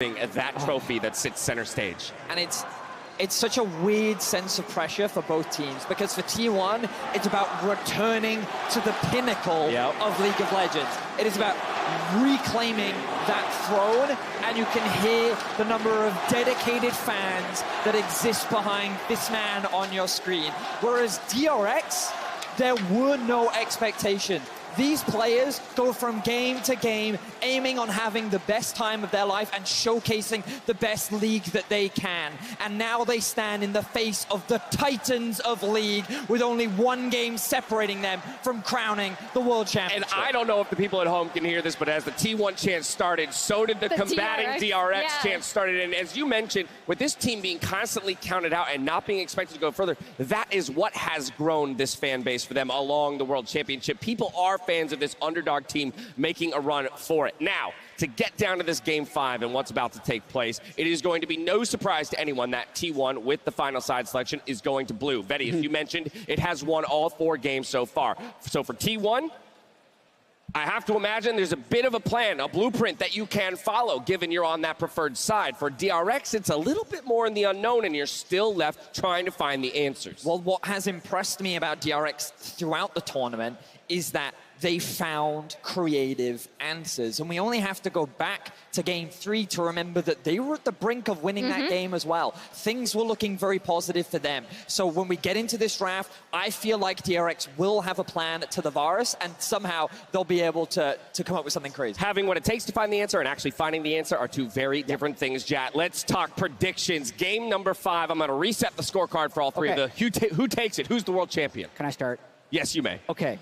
that trophy that sits center stage. And it's such a weird sense of pressure for both teams, because for T1, it's about returning to the pinnacle of League of Legends. It is about reclaiming that throne, and you can hear the number of dedicated fans that exist behind this man on your screen. Whereas DRX, there were no expectations. These players go from game to game, aiming on having the best time of their life and showcasing the best league that they can. And now they stand in the face of the titans of League, with only one game separating them from crowning the World Championship. And I don't know if the people at home can hear this, but as the T1 chant started, so did the combating DRX chant started. And as you mentioned, with this team being constantly counted out and not being expected to go further, that is what has grown this fan base for them along the World Championship. People are fans of this underdog team making a run for it. Now, to get down to this Game 5 and what's about to take place, it is going to be no surprise to anyone that T1, with the final side selection, is going to blue. Vetty, as you mentioned, it has won all 4 games so far. So for T1, I have to imagine there's a bit of a plan, a blueprint that you can follow, given you're on that preferred side. For DRX, it's a little bit more in the unknown, and you're still left trying to find the answers. Well, what has impressed me about DRX throughout the tournament is that they found creative answers. And we only have to go back to Game 3 to remember that they were at the brink of winning that game as well. Things were looking very positive for them. So when we get into this draft, I feel like DRX will have a plan to the virus, and somehow they'll be able to come up with something crazy. Having what it takes to find the answer and actually finding the answer are two very different things, Jat. Let's talk predictions. Game number 5, I'm going to reset the scorecard for all three of the who takes it? Who's the world champion? Can I start? Yes, you may. Okay.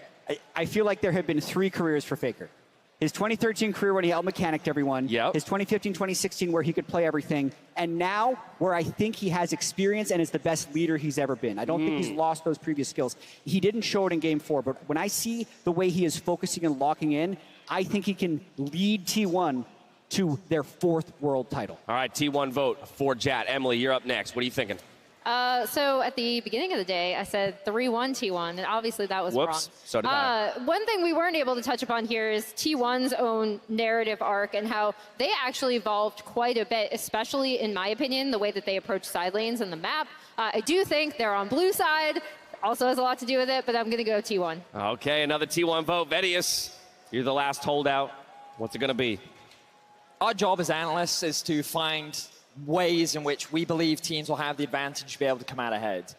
I feel like there have been 3 careers for Faker. His 2013 career when he out-mechanicked everyone. His 2015-2016 where he could play everything. And now where I think he has experience and is the best leader he's ever been. I don't think he's lost those previous skills. He didn't show it in Game 4, but when I see the way he is focusing and locking in, I think he can lead T1 to their 4th world title. All right, T1 vote for Jat. Emily, you're up next. What are you thinking? So at the beginning of the day, I said 3-1 T1, and obviously that was wrong. So did I. One thing we weren't able to touch upon here is T1's own narrative arc and how they actually evolved quite a bit, especially, in my opinion, the way that they approach side lanes and the map. I do think they're on blue side, also has a lot to do with it, but I'm going to go T1. Okay, another T1 vote. Vedius, you're the last holdout. What's it going to be? Our job as analysts is to find ways in which we believe teams will have the advantage to be able to come out ahead.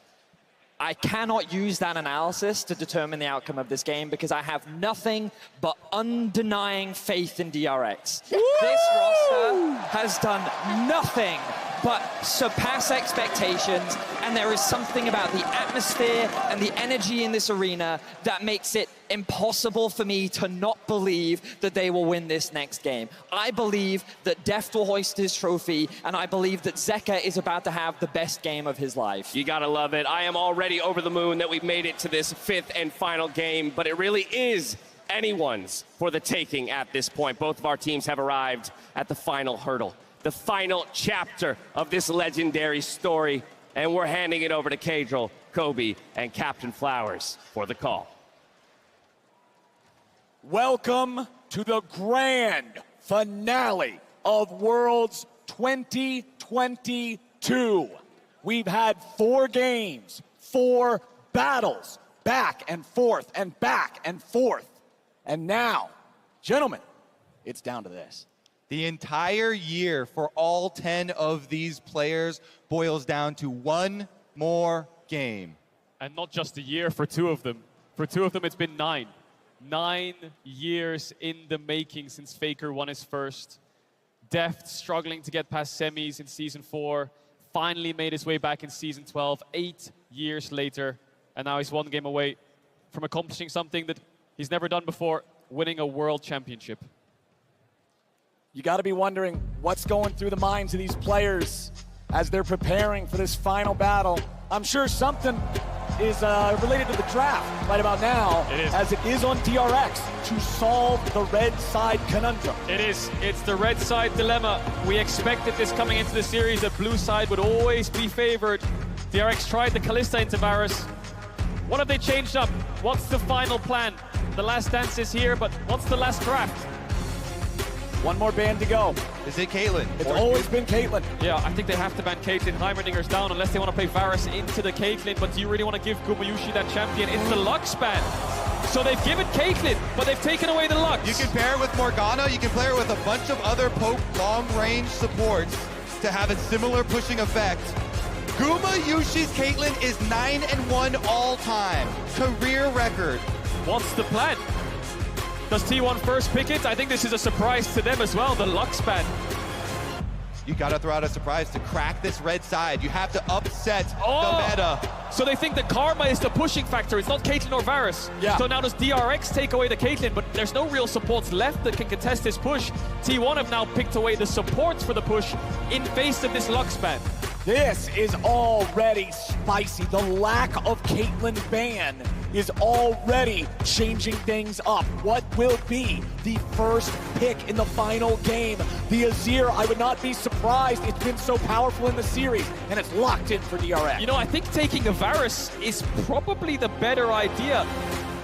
I cannot use that analysis to determine the outcome of this game because I have nothing but undenying faith in DRX. This roster has done nothing but surpass expectations, and there is something about the atmosphere and the energy in this arena that makes it impossible for me to not believe that they will win this next game. I believe that Deft will hoist his trophy, and I believe that Zeka is about to have the best game of his life. You gotta love it. I am already over the moon that we've made it to this 5th and final game, but it really is anyone's for the taking at this point. Both of our teams have arrived at the final hurdle, the final chapter of this legendary story, and we're handing it over to Kadril, Kobe, and Captain Flowers for the call. Welcome to the grand finale of Worlds 2022. We've had 4 games, 4 battles, back and forth and back and forth. And now, gentlemen, it's down to this. The entire year for all 10 of these players boils down to one more game. And not just a year for 2 of them. For 2 of them, it's been 9. 9 years in the making since Faker won his first. Deft struggling to get past semis in Season 4. Finally made his way back in Season 12, 8 years later. And now he's 1 game away from accomplishing something that he's never done before, winning a world championship. You got to be wondering what's going through the minds of these players as they're preparing for this final battle. I'm sure something is related to the draft right about now, as it is on DRX to solve the red side conundrum. It is. It's the red side dilemma. We expected this coming into the series, that blue side would always be favored. DRX tried the Kalista into Varus. What have they changed up? What's the final plan? The last dance is here, but what's the last draft? One more band to go. Is it Caitlyn? It's always been Caitlyn. Yeah, I think they have to ban Caitlyn. Heimerdinger's down unless they want to play Varus into the Caitlyn. But do you really want to give Gumayushi that champion? It's the Lux ban. So they've given Caitlyn, but they've taken away the Lux. You can pair it with Morgana. You can pair it with a bunch of other poke long-range supports to have a similar pushing effect. Gumayushi's Caitlyn is 9-1 all-time. Career record. What's the plan? Does T1 first pick it? I think this is a surprise to them as well, the Lux ban. You gotta throw out a surprise to crack this red side. You have to upset the meta. So they think the Karma is the pushing factor. It's not Caitlyn or Varus. Yeah. So now does DRX take away the Caitlyn, but there's no real supports left that can contest this push. T1 have now picked away the supports for the push in face of this Lux ban. This is already spicy. The lack of Caitlyn ban is already changing things up. What will be the first pick in the final game? The Azir, I would not be surprised. It's been so powerful in the series, and it's locked in for DRX. You know, I think taking a Varus is probably the better idea.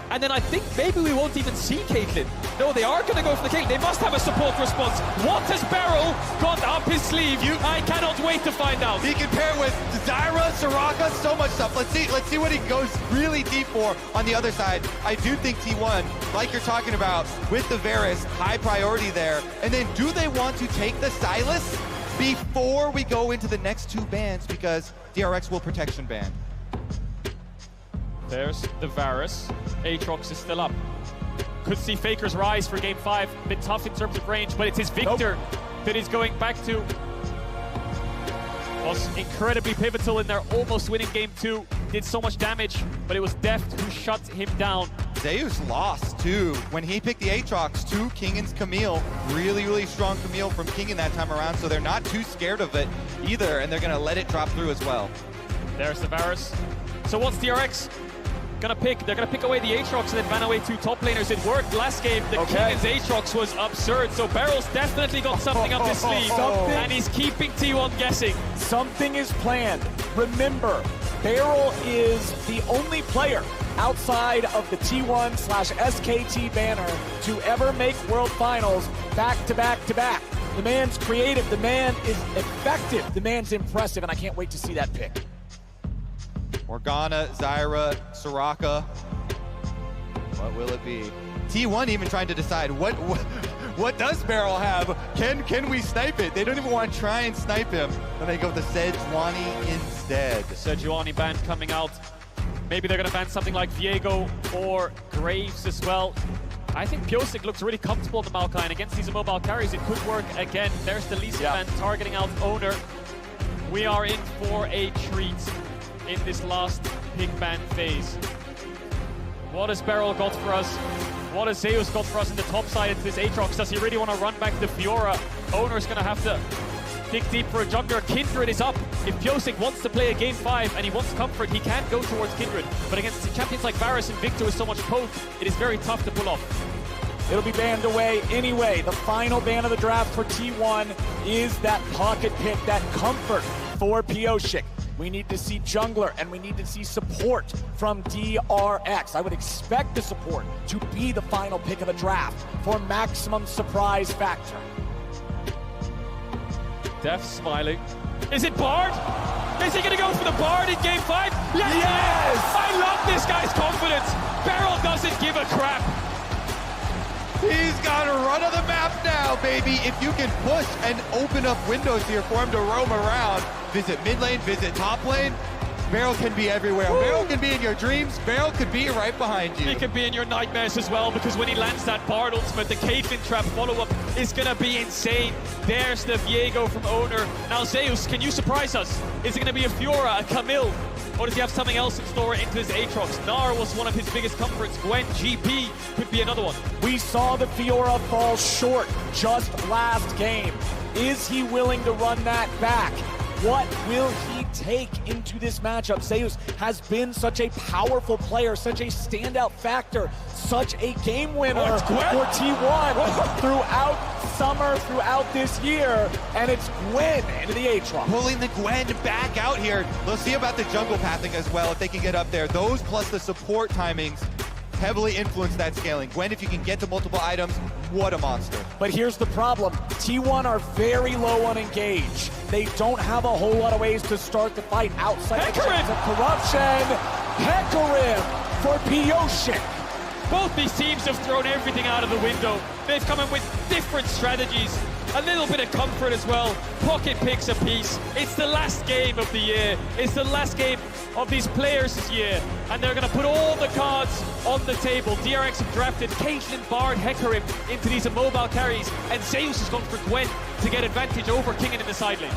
And then I think maybe we won't even see Caitlyn. No, they are going to go for the Caitlyn. They must have a support response. What has Beryl got up his sleeve? I cannot wait to find out. He can pair with Zyra, Soraka, so much stuff. Let's see what he goes really deep for on the other side. I do think T1, like you're talking about, with the Varus, high priority there. And then do they want to take the Sylas before we go into the next two bans? Because DRX will protection ban. There's the Varus. Aatrox is still up. Could see Faker's rise for game 5. Bit tough in terms of range, but it's his Victor that he's going back to. Was incredibly pivotal in their almost winning game 2. Did so much damage, but it was Deft who shut him down. Zeus lost too. When he picked the Aatrox to Kingan's Camille, really strong Camille from Kingan that time around, so they're not too scared of it either, and they're gonna let it drop through as well. There's the Varus. So what's DRX gonna pick? They're gonna pick away the Aatrox and then ban away 2 top laners. It worked last game. The Kingan's Aatrox was absurd, so Beryl's definitely got something up his sleeve, and he's keeping T1 guessing. Something is planned. Remember, Beryl is the only player outside of the T1/SKT banner to ever make World Finals back to back to back. The man's creative, the man is effective, the man's impressive, and I can't wait to see that pick. Morgana, Zyra, Soraka. What will it be? T1 even trying to decide what does Beryl have? Can we snipe it? They don't even want to try and snipe him. And they go with the Sejuani instead. The Sejuani ban coming out. Maybe they're going to ban something like Viego or Graves as well. I think Pyosik looks really comfortable in the Maokai, and against these immobile carries, it could work again. There's the Lee Sin ban targeting out Owner. We are in for a treat in this last pick ban phase. What has Beryl got for us? What has Zeus got for us in the top side into this Aatrox? Does he really want to run back to Fiora? Owner's going to have to dig deep for a jungler. Kindred is up. If Pyosik wants to play a game 5 and he wants comfort, he can go towards Kindred. But against champions like Varus and Victor with so much poke, it is very tough to pull off. It'll be banned away anyway. The final ban of the draft for T1 is that pocket pick, that comfort for Pyosik. We need to see jungler, and we need to see support from DRX. I would expect the support to be the final pick of the draft for maximum surprise factor. Def smiling. Is it Bard? Is he going to go for the Bard in game 5? Yes! I love this guy's confidence. Beryl doesn't give a crap. He's got a run of the map now, baby. If you can push and open up windows here for him to roam around, visit mid lane, visit top lane, Beryl can be everywhere. Woo! Beryl can be in your dreams. Beryl could be right behind you. He can be in your nightmares as well, because when he lands that Bard ultimate, the Caitlyn trap follow-up is going to be insane. There's the Viego from Owner. Now, Zeus, can you surprise us? Is it going to be a Fiora, a Camille? Or does he have something else in store into his Aatrox? Gnar was one of his biggest comforts. Gwen, GP could be another one. We saw the Fiora fall short just last game. Is he willing to run that back? What will he take into this matchup? Zeus has been such a powerful player, such a standout factor, such a game winner for T1 throughout summer, throughout this year, and it's Gwen into the Aatrox. Pulling the Gwen back out here. Let's see about the jungle pathing as well, if they can get up there. Those plus the support timings heavily influence that scaling. Gwen, if you can get to multiple items, what a monster. But here's the problem. T1 are very low on engage. They don't have a whole lot of ways to start the fight outside the chance of corruption. Hecarim for Piotr. Both these teams have thrown everything out of the window. They've come in with different strategies. A little bit of comfort as well. Pocket picks a piece. It's the last game of the year. It's the last game of these players this year. And they're going to put all the cards on the table. DRX have drafted Caitlyn, Bard, Hecarim into these immobile carries. And Zeus has gone for Gwen to get advantage over Kingen in the side lane.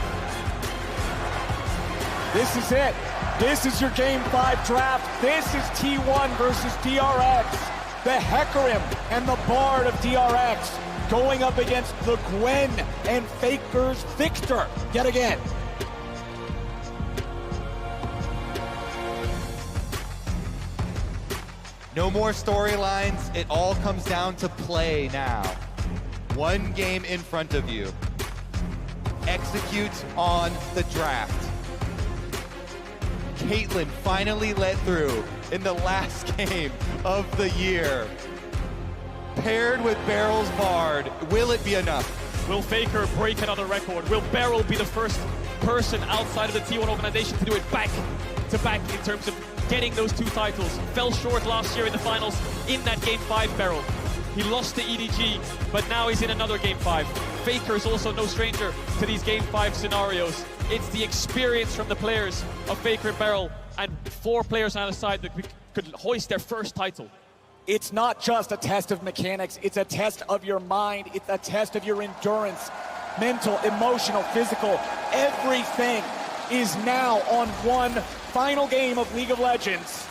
This is it. This is your Game 5 draft. This is T1 versus DRX. The Hecarim and the Bard of DRX going up against the Gwen and Faker's Victor yet again. No more storylines. It all comes down to play now. One game in front of you. Execute on the draft. Caitlyn finally let through in the last game of the year. Paired with Barrel's Bard, will it be enough? Will Faker break another record? Will Beryl be the first person outside of the T1 organization to do it back to back in terms of getting those 2 titles? Fell short last year in the finals in that Game 5 Beryl. He lost to EDG, but now he's in another Game 5. Faker is also no stranger to these Game 5 scenarios. It's the experience from the players of Faker and Beryl, and 4 players on either side that could hoist their first title. It's not just a test of mechanics, it's a test of your mind, it's a test of your endurance, mental, emotional, physical. Everything is now on one final game of League of Legends.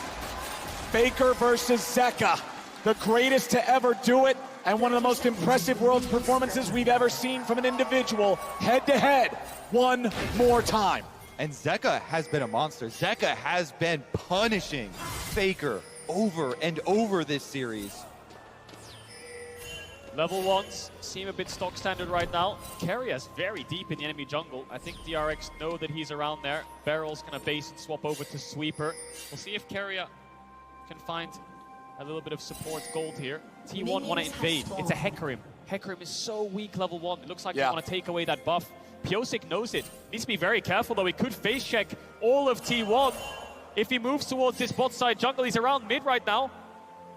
Faker versus Zeka, the greatest to ever do it, and one of the most impressive world performances we've ever seen from an individual, head-to-head, one more time. And Zeka has been a monster. Zeka has been punishing Faker over and over this series. Level 1s seem a bit stock standard right now. Keria very deep in the enemy jungle. I think DRX know that he's around there. Barrel's gonna base and swap over to Sweeper. We'll see if Keria can find a little bit of support gold here. T1 want to invade. It's a Hecarim. Hecarim is so weak level 1. It looks like they want to take away that buff. Piotr knows it. Needs to be very careful though. He could face check all of T1. If he moves towards this bot side jungle, he's around mid right now.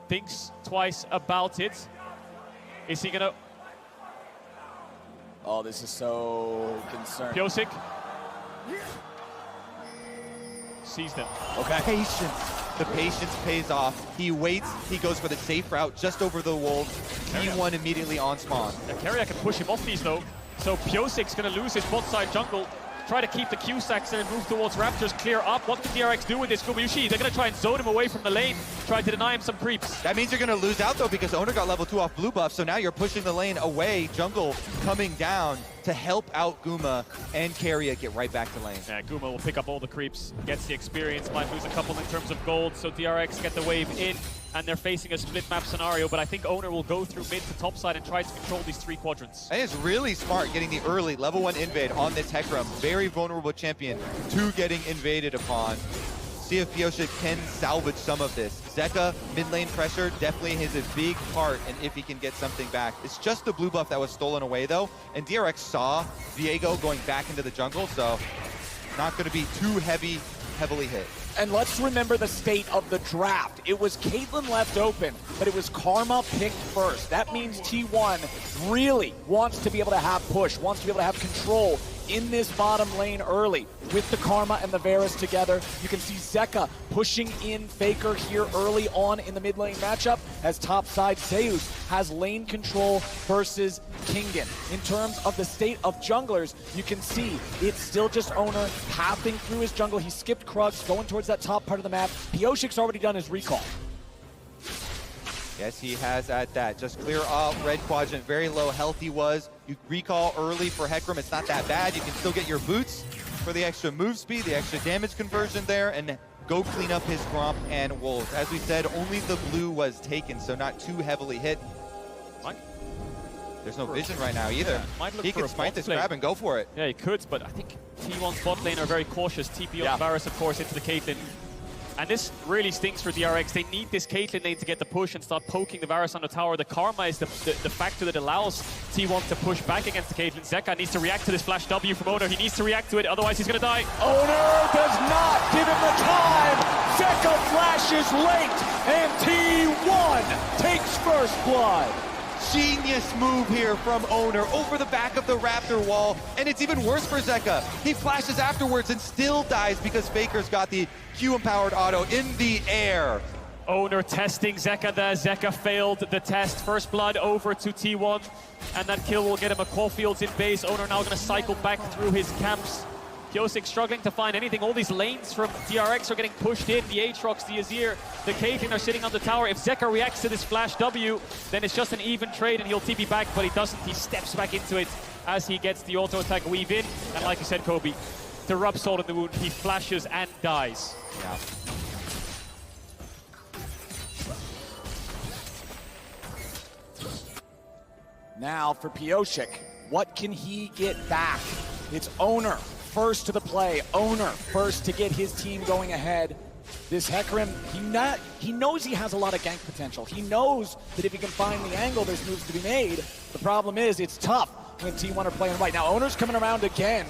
Thinks twice about it. Is he gonna... Oh, this is so concerning. Piotr sees them. Okay. Patience. The patience pays off. He waits. He goes for the safe route just over the wolves. T1 immediately on spawn. Keria can push him off these though. So Piotr's gonna lose his bot side jungle. Try to keep the Q stacks there and move towards Raptors, clear up. What can DRX do with this? Gumayushi, they're going to try and zone him away from the lane, try to deny him some creeps. That means you're going to lose out though, because Owner got level 2 off blue buff, so now you're pushing the lane away. Jungle coming down to help out Guma, and Keria get right back to lane. Yeah, Guma will pick up all the creeps, gets the experience, might lose a couple in terms of gold, so DRX get the wave in, and they're facing a split map scenario, but I think Owner will go through mid to top side and try to control these 3 quadrants. And it's really smart getting the early level 1 invade on this Hecarim. Very vulnerable champion to getting invaded upon. See if Piotr can salvage some of this. Zeka, mid lane pressure, definitely has a big part in if he can get something back. It's just the blue buff that was stolen away though, and DRX saw Diego going back into the jungle, so not going to be too heavily hit. And let's remember the state of the draft. It was Caitlyn left open, but it was Karma picked first. That means T1 really wants to be able to have push, wants to be able to have control in this bottom lane early. With the Karma and the Varus together, you can see Zeka pushing in Faker here early on in the mid lane matchup, as topside Zeus has lane control versus Kingen. In terms of the state of junglers, you can see it's still just Owner pathing through his jungle. He skipped Krugs, going towards that top part of the map. Piotr's already done his recall. Yes, he has at that. Just clear off red quadrant. Very low health he was. You recall early for Hecarim. It's not that bad. You can still get your boots for the extra move speed, the extra damage conversion there, and go clean up his Gromp and Wolves. As we said, only the blue was taken, so not too heavily hit. There's no vision right now either. Yeah, he can smite this grab and go for it. Yeah, he could, but I think T1's bot lane are very cautious. TP on Varus, of course, into the Caitlyn. And this really stinks for DRX. They need this Caitlyn lane to get the push and start poking the Varus on the tower. The Karma is the factor that allows T1 to push back against the Caitlyn. Zeka needs to react to this flash W from Oner. He needs to react to it, otherwise he's going to die. Oner does not give him the time. Zeka flashes late, and T1 takes first blood. Genius move here from Oner over the back of the Raptor wall, and it's even worse for Zeka. He flashes afterwards and still dies because Faker's got the Q-empowered auto in the air. Oner testing Zeka there. Zeka failed the test. First blood over to T1, and that kill will get him a Caulfield's in base. Oner now going to cycle back through his camps. Pyosik struggling to find anything. All these lanes from DRX are getting pushed in. The Aatrox, the Azir, the Caitlyn are sitting on the tower. If Zeka reacts to this flash W, then it's just an even trade and he'll TP back, but he doesn't. He steps back into it as he gets the auto attack weave in. And like you said, Kobe, to rub salt in the wound, he flashes and dies. Yeah. Now for Pyosik, what can he get back? It's Oner first to the play. Oner first to get his team going ahead. This Hecarim, he knows he has a lot of gank potential. He knows that if he can find the angle, there's moves to be made. The problem is it's tough when T1 are playing right. Now Oner's coming around again.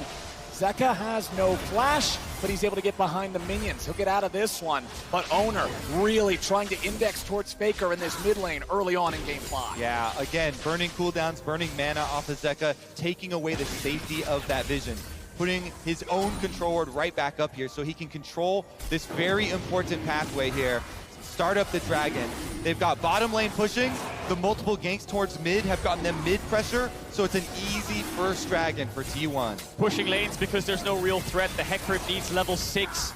Zeka has no flash, but he's able to get behind the minions. He'll get out of this one. But Oner really trying to index towards Faker in this mid lane early on in game 5. Yeah, again, burning cooldowns, burning mana off of Zeka, taking away the safety of that vision, putting his own control ward right back up here so he can control this very important pathway here. Start up the dragon. They've got bottom lane pushing. The multiple ganks towards mid have gotten them mid pressure, so it's an easy first dragon for T1. Pushing lanes because there's no real threat. The Hecarim needs level 6.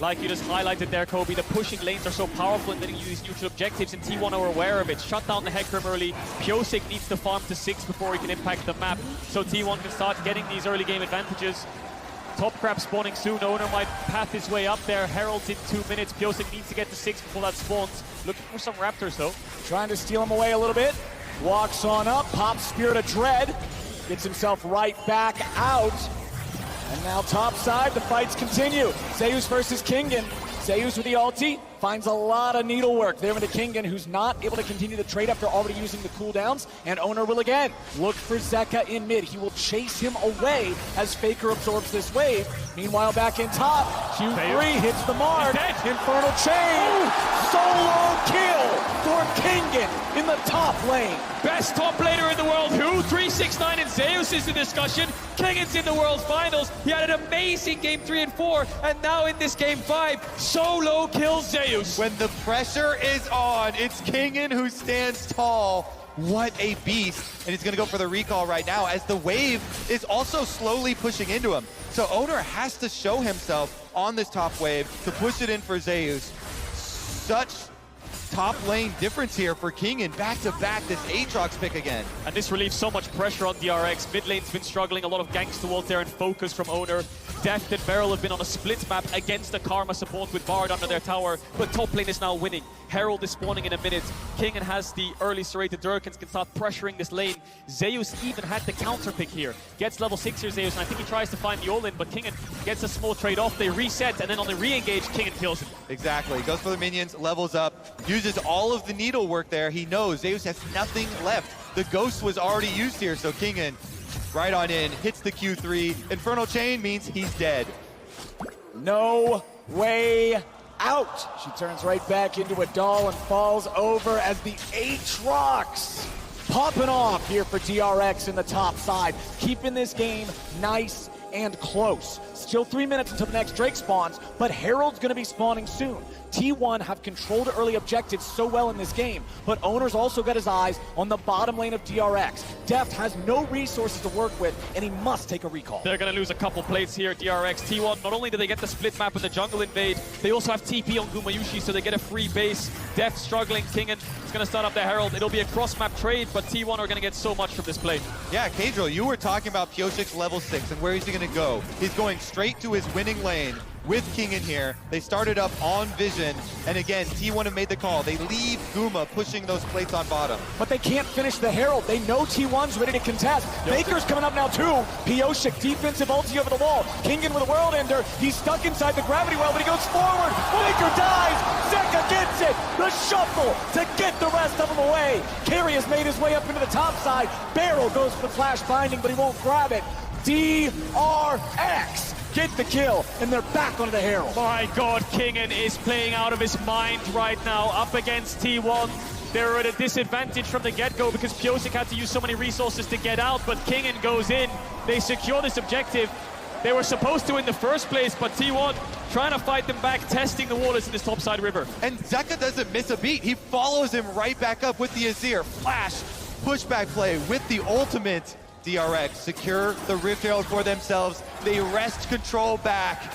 Like you just highlighted there, Kobe, the pushing lanes are so powerful in letting you use neutral objectives, and T1 are aware of it. Shut down the Hecarim early. Pyosik needs to farm to 6 before he can impact the map, so T1 can start getting these early game advantages. Top crab spawning soon. Oner might path his way up there. Herald's in 2 minutes. Pyosik needs to get to 6 before that spawns. Looking for some Raptors though. Trying to steal him away a little bit. Walks on up, pops Spirit of Dread. Gets himself right back out. And now top side, the fights continue. Zeus versus Kingen. Zeus with the ulti finds a lot of needlework there into Kingen, who's not able to continue the trade after already using the cooldowns. And Oner will again look for Zeka in mid. He will chase him away as Faker absorbs this wave. Meanwhile, back in top, Q3 hits the mark. Infernal Chain. Solo kill for Kingen in the top lane. Best top laner in the world, who? 369 and Zeus is the discussion. Kingen's in the World Finals. He had an amazing game 3 and 4, and now in this game 5, solo kills Zeus. When the pressure is on, it's Kingen who stands tall. What a beast. And he's going to go for the recall right now as the wave is also slowly pushing into him. So Oner has to show himself on this top wave to push it in for Zeus. Such top lane difference here for Kingen. Back to back, this Aatrox pick again. And this relieves so much pressure on DRX. Mid lane's been struggling, a lot of ganks towards there and focus from Oner. Deft and Beryl have been on a split map against the Karma support with Bard under their tower, but top lane is now winning. Herald is spawning in a minute. Kingen has the early serrated Durkins, can start pressuring this lane. Zeus even had the counter pick here. Gets level 6 here, Zeus, and I think he tries to find the all-in, but Kingen gets a small trade off. They reset, and then on the re-engage, Kingen kills him. Exactly, goes for the minions, levels up, uses all of the needlework there. He knows Zeus has nothing left. The Ghost was already used here, so Kingen right on in, hits the Q3. Infernal Chain means he's dead. No way out. She turns right back into a doll and falls over as the Aatrox popping off here for DRX in the top side, keeping this game nice and close. Still 3 minutes until the next Drake spawns, but Herald's going to be spawning soon. T1 have controlled early objectives so well in this game, but Oner's also got his eyes on the bottom lane of DRX. Deft has no resources to work with, and he must take a recall. They're going to lose a couple plates here, DRX. T1, not only do they get the split map with the jungle invade, they also have TP on Gumayushi, so they get a free base. Deft struggling, Kingen is going to start up the Herald. It'll be a cross-map trade, but T1 are going to get so much from this play. Yeah, Kadril, you were talking about Pyosik's level 6 and where he's going going to go. He's going straight to his winning lane with King in here. They started up on Vision, and again, T1 have made the call. They leave Guma pushing those plates on bottom. But they can't finish the Herald. They know T1's ready to contest. Faker's coming up now too. Pioshik, defensive ulti over the wall. Kingen with a World Ender. He's stuck inside the gravity well, but he goes forward. Faker dies. Zeka gets it. The shuffle to get the rest of them away. Carry has made his way up into the top side. Barrel goes for the flash binding, but he won't grab it. DRX get the kill, and they're back onto the Herald. My God, Kingen is playing out of his mind right now, up against T1. They're at a disadvantage from the get-go because Pioshik had to use so many resources to get out, but Kingen goes in. They secure this objective. They were supposed to in the first place, but T1 trying to fight them back, testing the waters in this topside river. And Zeka doesn't miss a beat. He follows him right back up with the Azir. Flash, pushback play with the ultimate. DRX secure the Rift Herald for themselves. They wrest control back.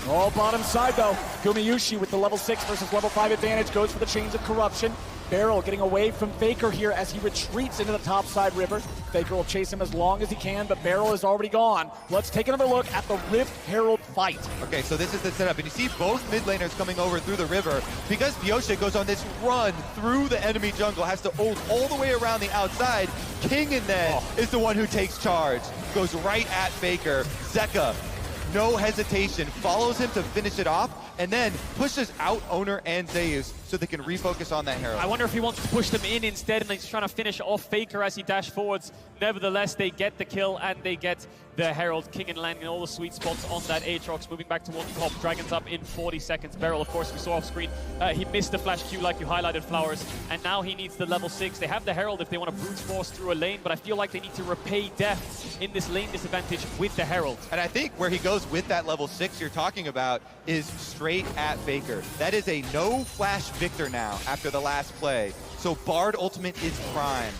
All bottom side though. Gumayushi with the level 6 versus level 5 advantage goes for the Chains of Corruption. Barrel getting away from Faker here as he retreats into the topside river. Faker will chase him as long as he can, but Barrel is already gone. Let's take another look at the Rift Herald fight. Okay, so this is the setup, and you see both mid laners coming over through the river. Because Pioshik goes on this run through the enemy jungle, has to ult all the way around the outside. Kingen then is the one who takes charge. Goes right at Faker. Zeka, no hesitation, follows him to finish it off, and then pushes out Owner and Zeus so they can refocus on that Herald. I wonder if he wants to push them in instead, and he's trying to finish off Faker as he dashed forwards. Nevertheless, they get the kill, and they get the Herald. Kingen landing all the sweet spots on that Aatrox, moving back towards the top. Dragons up in 40 seconds. Barrel, of course, we saw off screen. He missed the flash Q like you highlighted, Flowers, and now he needs the level 6. They have the Herald if they want to brute force through a lane, but I feel like they need to repay death in this lane disadvantage with the Herald. And I think where he goes with that level 6 you're talking about is straight at Faker. That is a no flash victor now after the last play. So Bard ultimate is prime.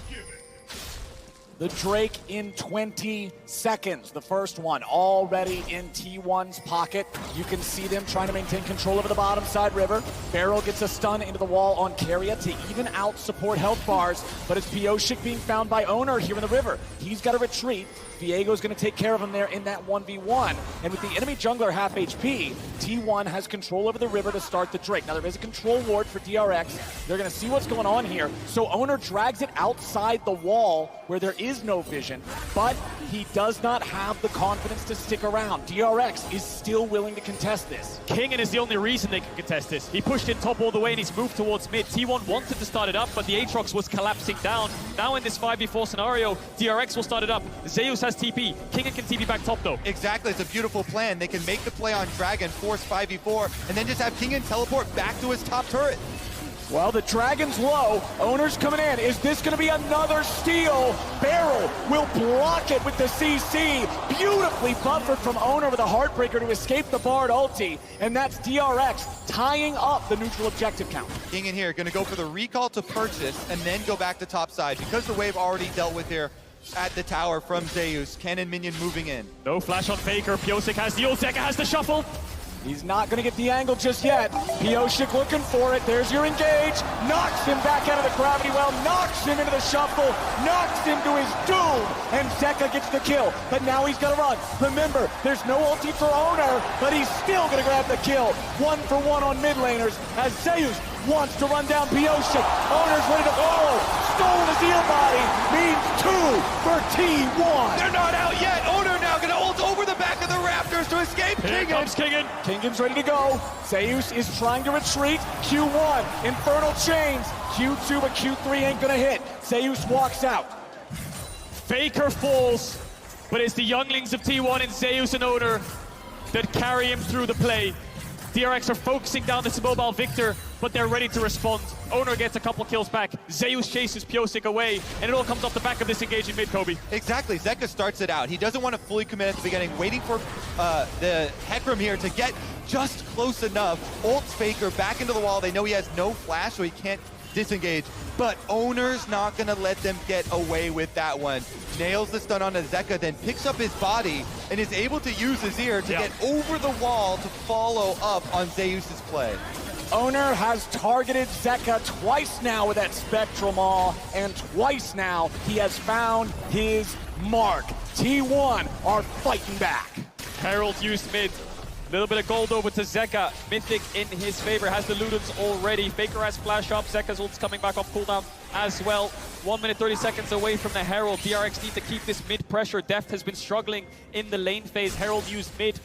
The Drake in 20 seconds. The first one already in T1's pocket. You can see them trying to maintain control over the bottom side river. Barrel gets a stun into the wall on Carrier to even out support health bars, but it's Pioshik being found by Owner here in the river. He's got to retreat. Viego's going to take care of him there in that 1v1. And with the enemy jungler half HP, T1 has control over the river to start the Drake. Now there is a control ward for DRX. They're going to see what's going on here. So Owner drags it outside the wall where there is no vision, but he does not have the confidence to stick around. DRX is still willing to contest this. Kingen is the only reason they can contest this. He pushed in top all the way and he's moved towards mid. T1 wanted to start it up, but the Aatrox was collapsing down. Now in this 5v4 scenario, DRX will start it up. Zeus has TP. Kingen can TP back top though. Exactly, it's a beautiful plan. They can make the play on Dragon, force 5v4, and then just have Kingen teleport back to his top turret. Well, the Dragon's low. Owner's coming in. Is this going to be another steal? Barrel will block it with the CC. Beautifully buffered from Owner with a Heartbreaker to escape the Bard ulti. And that's DRX tying up the neutral objective count. Kingen here, going to go for the recall to purchase and then go back to top side. Because the wave already dealt with here at the tower from Zeus. Cannon minion moving in. No flash on Faker. Pioshik has the ult. Zeka has the shuffle. He's not going to get the angle just yet. Pioshik looking for it. There's your engage. Knocks him back out of the gravity well. Knocks him into the shuffle. Knocks him to his doom. And Zeka gets the kill. But now he's going to run. Remember, there's no ulti for Owner, but he's still going to grab the kill. 1-for-1 on mid laners as Zeus wants to run down Pioshik. Owner's ready to follow. Stolen his ear body. Means 2 for T1. They're not out yet. Owner now going to ult over the back of the Raptors to escape Here Kingen. comes Kingen. Kingen's ready to go. Zeus is trying to retreat. Q1, Infernal Chains. Q2, but Q3 ain't gonna hit. Zeus walks out. Faker falls, but it's the younglings of T1 and Zeus and Owner that carry him through the play. DRX are focusing down this mobile Victor, but they're ready to respond. Owner gets a couple kills back. Zeus chases Pioshik away, and it all comes off the back of this engage in mid, Kobe. Exactly, Zeka starts it out. He doesn't want to fully commit at the beginning, waiting for the Hecarim here to get just close enough. Ults Faker back into the wall. They know he has no flash, so he can't disengage. But Owner's not going to let them get away with that one. Nails the stun onto Zeka, then picks up his body and is able to use his ear to get over the wall to follow up on Zeus's play. Owner has targeted Zeka twice now with that Spectral Maw, and twice now he has found his mark. T1 are fighting back. Herald used mid. Little bit of gold over to Zeka. Mythic in his favor, has the Ludens already. Faker has flash up. Zeka's ult's coming back off cooldown as well. 1 minute 30 seconds away from the Herald. DRX need to keep this mid pressure. Deft has been struggling in the lane phase. Herald used mid.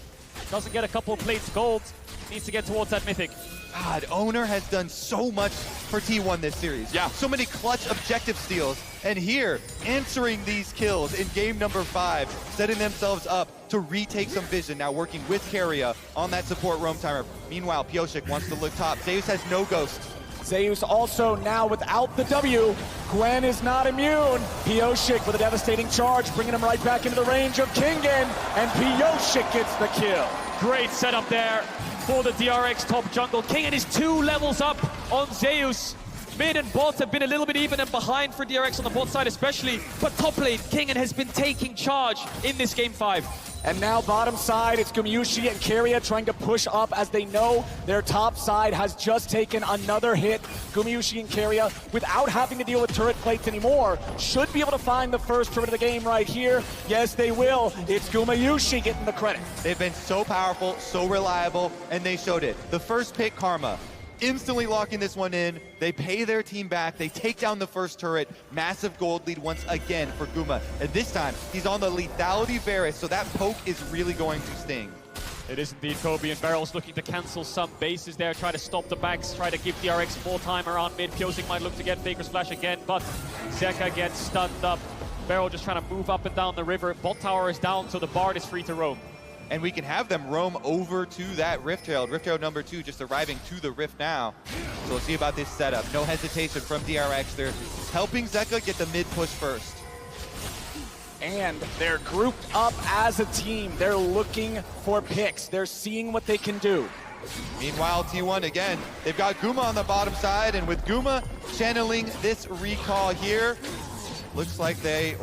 Doesn't get a couple of plates gold. Needs to get towards that Mythic. God, Owner has done so much for T1 this series. Yeah. So many clutch objective steals. And here, answering these kills in game number 5, setting themselves up to retake some vision. Now working with Keria on that support roam timer. Meanwhile, Pyosik wants to look top. Zeus has no ghost. Zeus also now without the W. Gwen is not immune. Pyosik with a devastating charge, bringing him right back into the range of Kingen. And Pyosik gets the kill. Great setup there for the DRX top jungle. Kingen is 2 levels up on Zeus. Mid and bot have been a little bit even and behind for DRX on the bot side especially. But top lane, Kingen has been taking charge in this game 5. And now bottom side, it's Gumyushi and Keria trying to push up as they know their top side has just taken another hit. Gumyushi and Keria, without having to deal with turret plates anymore, should be able to find the first turret of the game right here. Yes, they will. It's Gumyushi getting the credit. They've been so powerful, so reliable, and they showed it. The first pick, Karma, instantly locking this one in. They pay their team back. They take down the first turret. Massive gold lead once again for Guma. And this time, he's on the lethality Varus, so that poke is really going to sting. It is indeed Kobe, and Barrel's looking to cancel some bases there, try to stop the backs, try to give DRX more time around mid. Pyosik might look to get Faker's flash again, but Zeka gets stunned up. Barrel just trying to move up and down the river. Bot tower is down, so the Bard is free to roam. And we can have them roam over to that Rift Herald. Rift Herald number 2 just arriving to the Rift now. So we'll see about this setup. No hesitation from DRX. They're helping Zeka get the mid push first. And they're grouped up as a team. They're looking for picks. They're seeing what they can do. Meanwhile, T1 again, they've got Guma on the bottom side, and with Guma channeling this recall here, looks like they,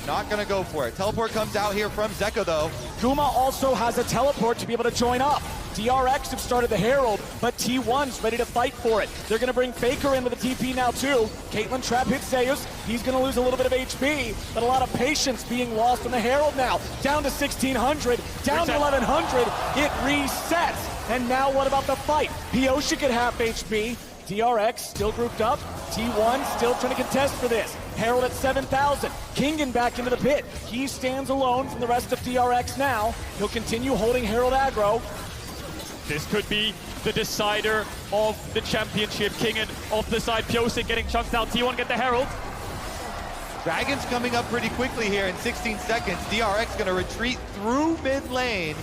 not gonna go for it. Teleport comes out here from Zeka though. Guma also has a teleport to be able to join up. DRX have started the Herald, but T1's ready to fight for it. They're gonna bring Faker in with the TP now too. Caitlyn trap hits Zeus. He's gonna lose a little bit of HP, but a lot of patience being lost on the Herald now. Down to 1600, down to 1100. It resets. And now what about the fight? Pyosik at half HP. DRX still grouped up. T1 still trying to contest for this. Herald at 7,000. Kingen back into the pit. He stands alone from the rest of DRX now. He'll continue holding Herald aggro. This could be the decider of the championship. Kingen off the side, Pyosik getting chunked out. T1 get the Herald. Dragon's coming up pretty quickly here in 16 seconds. DRX gonna retreat through mid lane.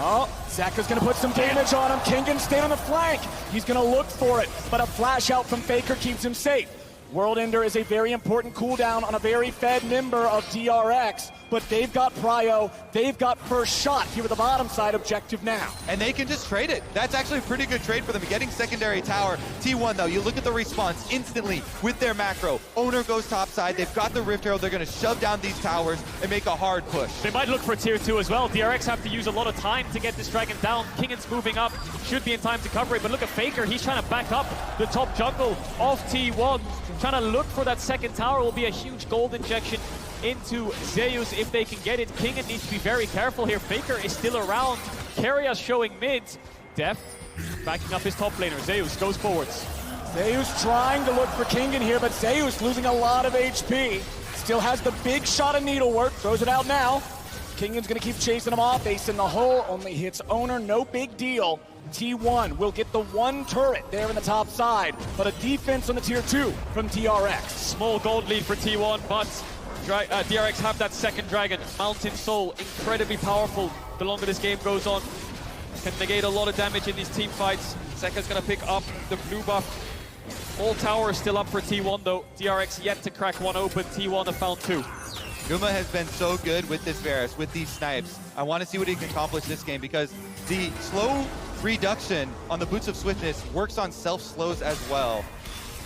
Oh, Zeka's gonna put some damage on him. Kingen stayed on the flank. He's gonna look for it, but a flash out from Faker keeps him safe. World Ender is a very important cooldown on a very fed member of DRX, but they've got prio, they've got first shot here with the bottom side objective now. And they can just trade it. That's actually a pretty good trade for them, getting secondary tower. T1 though, you look at the response instantly with their macro. Owner goes topside, they've got the Rift Herald, they're gonna shove down these towers and make a hard push. They might look for tier 2 as well. DRX have to use a lot of time to get this dragon down. Kingen's moving up, should be in time to cover it, but look at Faker, he's trying to back up the top jungle of T1. Trying to look for that second tower will be a huge gold injection into Zeus if they can get it. Kingen needs to be very careful here. Faker is still around. Keria showing mid. Deft backing up his top laner. Zeus goes forwards. Zeus trying to look for Kingen here, but Zeus losing a lot of HP. Still has the big shot of needlework, throws it out now. Kingen's gonna keep chasing him off. Ace in the hole, only hits Owner, no big deal. T1 will get the one turret there in the top side, but a defense on the tier 2 from DRX. Small gold lead for T1, but DRX have that second dragon. Mountain Soul, incredibly powerful the longer this game goes on. Can negate a lot of damage in these team fights. Zeka's gonna pick up the blue buff. All towers still up for T1 though. DRX yet to crack one open. T1 have found 2. Guma has been so good with this Varus, with these snipes. I want to see what he can accomplish this game because the slow reduction on the Boots of Swiftness works on self-slows as well.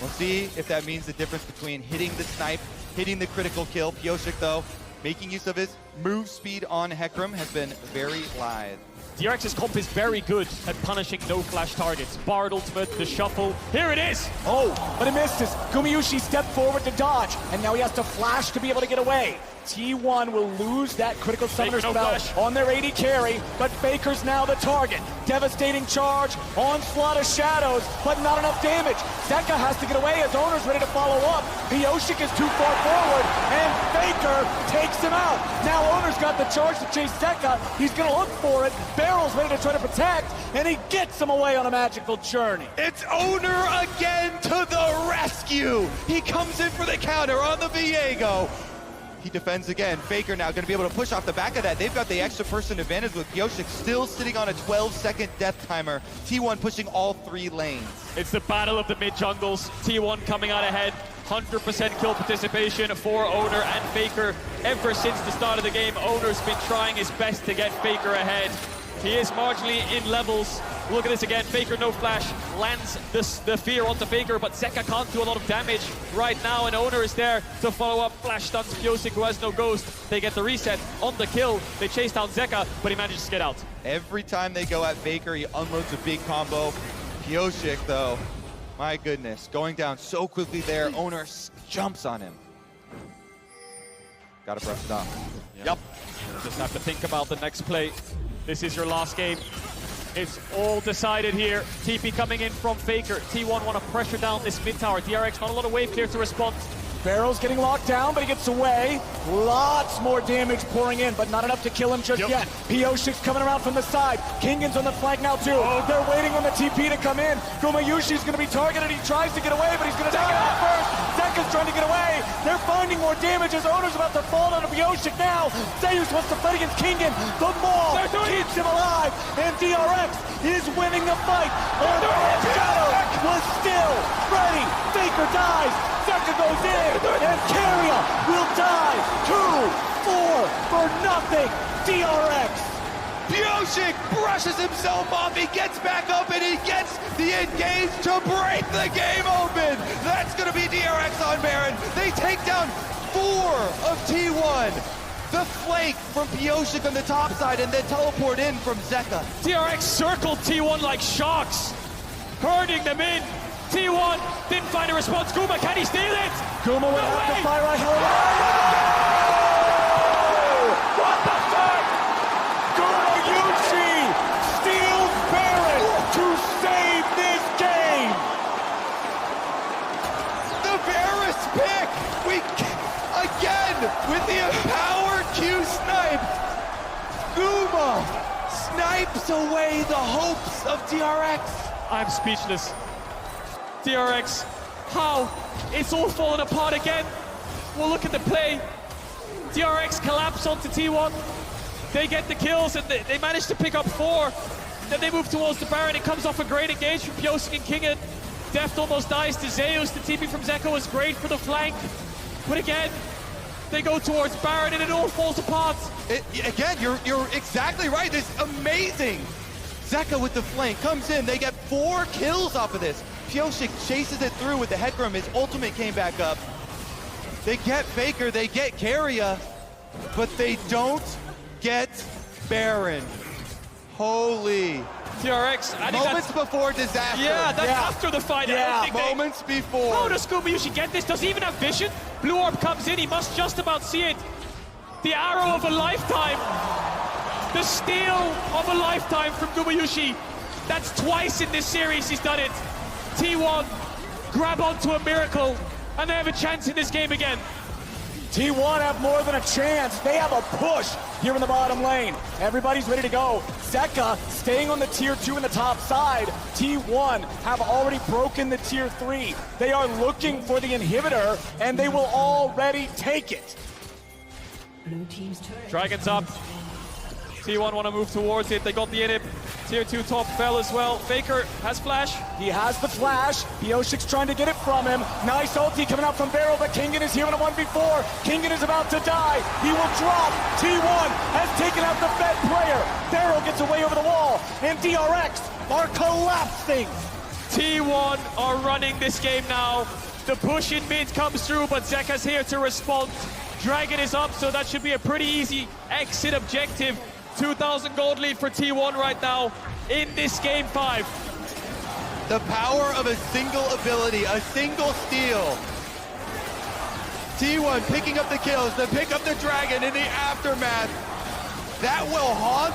We'll see if that means the difference between hitting the snipe, hitting the critical kill. Pyosik, though, making use of his move speed on Hecarim has been very lithe. DRX's comp is very good at punishing no-flash targets. Bard ultimate, the shuffle. Here it is! Oh, but he misses. Gumayusi stepped forward to dodge, and now he has to flash to be able to get away. T1 will lose that critical summoner spell on their AD carry, but Faker's now the target. Devastating charge, onslaught of shadows, but not enough damage. Zeka has to get away as Owner's ready to follow up. Pioshik is too far forward, and Faker takes him out. Now Owner's got the charge to chase Zeka. He's gonna look for it. Barrel's ready to try to protect, and he gets him away on a magical journey. It's Owner again to the rescue. He comes in for the counter on the Viego. He defends again. Faker now going to be able to push off the back of that. They've got the extra person advantage with Pioshik still sitting on a 12-second death timer. T1 pushing all 3 lanes. It's the battle of the mid-jungles. T1 coming out ahead. 100% kill participation for Owner and Faker. Ever since the start of the game, Owner's been trying his best to get Faker ahead. He is marginally in levels. Look at this again. Faker no flash lands the fear onto Faker, but Zeka can't do a lot of damage right now, and Owner is there to follow up. Flash stuns Pioshik, who has no ghost. They get the reset on the kill. They chase down Zeka, but he manages to get out. Every time they go at Faker, he unloads a big combo. Pioshik, though, my goodness, going down so quickly there. Owner jumps on him. Gotta brush it off. Yep. Just have to think about the next play. This is your last game. It's all decided here. TP coming in from Faker. T1 want to pressure down this mid tower. DRX not a lot of wave clear to respond. Barrel's getting locked down, but he gets away. Lots more damage pouring in, but not enough to kill him just yet. Pioshik's coming around from the side. Kingan's on the flank now too. They're waiting on the TP to come in. Gumayushi's going to be targeted. He tries to get away, but he's going to take it out first. Zeka's trying to get away. They're finding more damage as Owner's about to fall down to Pioshik now. Zeus wants to fight against Kingan. The maul keeps him alive, and DRX is winning the fight. Shadow was still ready. Faker dies. Zeka goes in, and Keria will die. 2-4 for nothing. DRX. Pioshik brushes himself off. He gets back up, and he gets the engage to break the game open. That's going to be DRX on Baron. They take down 4 of T1. The flank from Pioshik on the top side, and then teleport in from Zeka. DRX circled T1 like sharks, herding them in. T1 didn't find a response. Guma, can he steal it? Guma went out to fire right. What the fuck? Gumayusi steals Baron to save this game. The Varus pick. Again with the empowered Q snipe. Guma snipes away the hopes of DRX. I'm speechless. DRX, how? It's all falling apart again. Well, look at the play. DRX collapse onto T1. They get the kills, and they manage to pick up 4. Then they move towards the Baron. It comes off a great engage from Pioshik and Kingan. Deft almost dies to Zeus. The TP from Zeka was great for the flank. But again, they go towards Baron, and it all falls apart. Again, you're exactly right. This amazing. Zeka with the flank comes in. They get 4 kills off of this. Pioshik chases it through with the Hecarim. His ultimate came back up. They get Faker, they get Keria, but they don't get Baron. Holy. DRX, I think moments before disaster. Yeah, that's after the fight. Yeah, moments before. How does Gumayusi get this? Does he even have vision? Blue Orb comes in, he must just about see it. The arrow of a lifetime. The steal of a lifetime from Gumayusi. That's twice in this series he's done it. T1 grab onto a miracle, and they have a chance in this game again. T1 have more than a chance. They have a push here in the bottom lane. Everybody's ready to go. Zeka staying on the tier 2 in the top side. T1 have already broken the tier 3. They are looking for the inhibitor, and they will already take it. Dragon's up. T1 want to move towards it. They got the inhib. Tier 2 top fell as well. Faker has flash. He has the flash. Pioshik's trying to get it from him. Nice ulti coming out from Barrel, but Kingan is here in a 1v4. Kingan is about to die. He will drop. T1 has taken out the Fed player. Barrel gets away over the wall, and DRX are collapsing. T1 are running this game now. The push in mid comes through, but Zeka's here to respond. Dragon is up, so that should be a pretty easy exit objective. 2,000 gold lead for T1 right now in this game 5. The power of a single ability, a single steal. T1 picking up the kills, then pick up the Dragon in the aftermath. That will haunt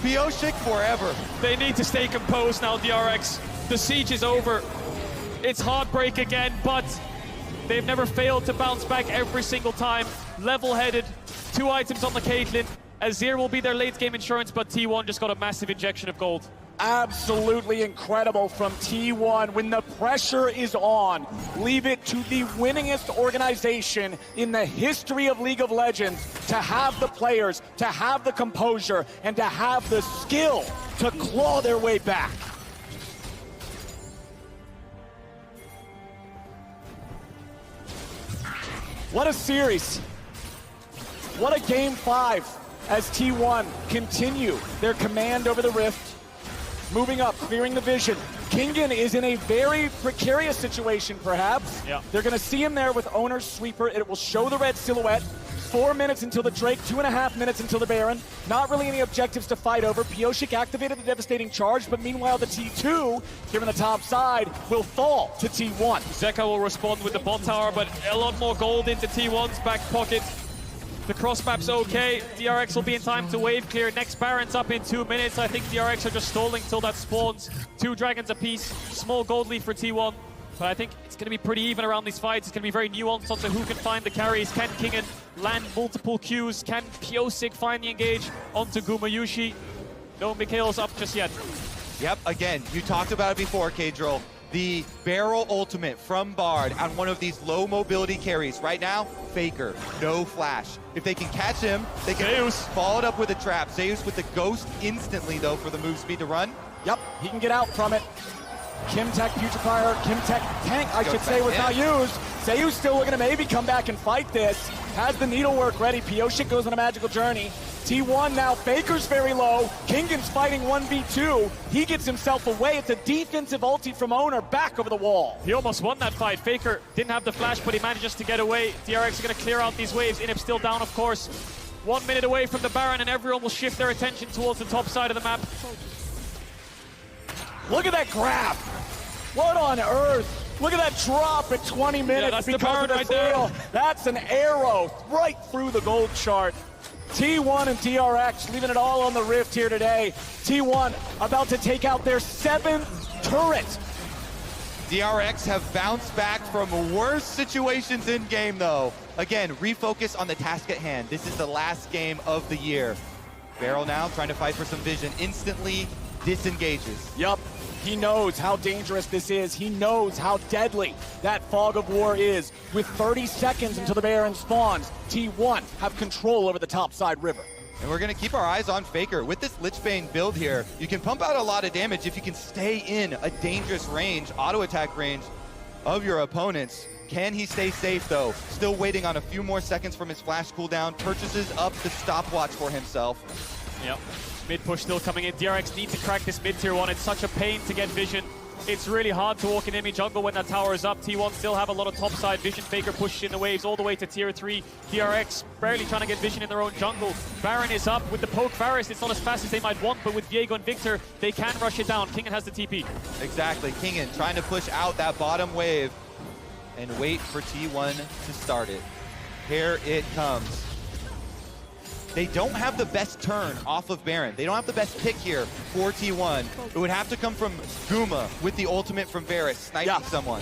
Pyosik forever. They need to stay composed now, DRX. The siege is over. It's heartbreak again, but they've never failed to bounce back every single time. Level-headed, 2 items on the Caitlyn. Azir will be their late-game insurance, but T1 just got a massive injection of gold. Absolutely incredible from T1. When the pressure is on, leave it to the winningest organization in the history of League of Legends to have the players, to have the composure, and to have the skill to claw their way back. What a series. What a game 5 as T1 continue their command over the Rift. Moving up, clearing the vision. Kingen is in a very precarious situation, perhaps. Yeah. They're going to see him there with Owner's Sweeper. It will show the red silhouette. 4 minutes until the Drake, 2.5 minutes until the Baron. Not really any objectives to fight over. Pyosik activated the devastating charge, but meanwhile the T2, here on the top side, will fall to T1. Zeka will respond with the bot tower, but a lot more gold into T1's back pocket. The cross map's okay. DRX will be in time to wave clear. Next Baron's up in 2 minutes. I think DRX are just stalling till that spawns. 2 dragons apiece. Small gold lead for T1. But I think it's going to be pretty even around these fights. It's going to be very nuanced onto who can find the carries. Can Kingen land multiple Qs? Can Pyosik finally engage onto Gumayushi? No Mikhail's up just yet. Yep, again, you talked about it before, Kadril. The barrel ultimate from Bard on one of these low mobility carries. Right now, Faker, no flash. If they can catch him, they can Zeus. follow it up with a trap. Zeus with the ghost instantly, though, for the move speed to run. Yep, he can get out from it. Kimtech Putrefier, Kimtech Tank, I should say, was not used. Zeus still looking to maybe come back and fight this. Has the needlework ready. Pyosik goes on a magical journey. T1 now, Faker's very low. Kingen's fighting 1v2. He gets himself away. It's a defensive ulti from Owner back over the wall. He almost won that fight. Faker didn't have the flash, but he manages to get away. DRX are going to clear out these waves. Inhib still down, of course. 1 minute away from the Baron, and everyone will shift their attention towards the top side of the map. Look at that grab. What on earth? Look at that drop at 20 minutes that's the because Baron of the right there. thrill. That's an arrow right through the gold chart. T1 and DRX leaving it all on the Rift here today. T1 about to take out their 7th turret. DRX have bounced back from worse situations in game, though. Again, refocus on the task at hand. This is the last game of the year. Barrel now trying to fight for some vision. Instantly disengages. Yup. He knows how dangerous this is. He knows how deadly that fog of war is. With 30 seconds until the Baron spawns, T1 have control over the topside river. And we're going to keep our eyes on Faker. With this Lichbane build here, you can pump out a lot of damage if you can stay in a dangerous range, auto-attack range of your opponents. Can he stay safe, though? Still waiting on a few more seconds from his flash cooldown. Purchases up the stopwatch for himself. Yep. Mid push still coming in. DRX need to crack this mid tier 1. It's such a pain to get vision. It's really hard to walk in enemy jungle when that tower is up. T1 still have a lot of topside vision. Faker pushes in the waves all the way to tier 3. DRX barely trying to get vision in their own jungle. Baron is up with the poke Varus. It's not as fast as they might want, but with Viego and Victor, they can rush it down. Kingen has the TP. Exactly. Kingen trying to push out that bottom wave and wait for T1 to start it. Here it comes. They don't have the best turn off of Baron. They don't have the best pick here for T1. It would have to come from Guma with the ultimate from Varus, sniping someone.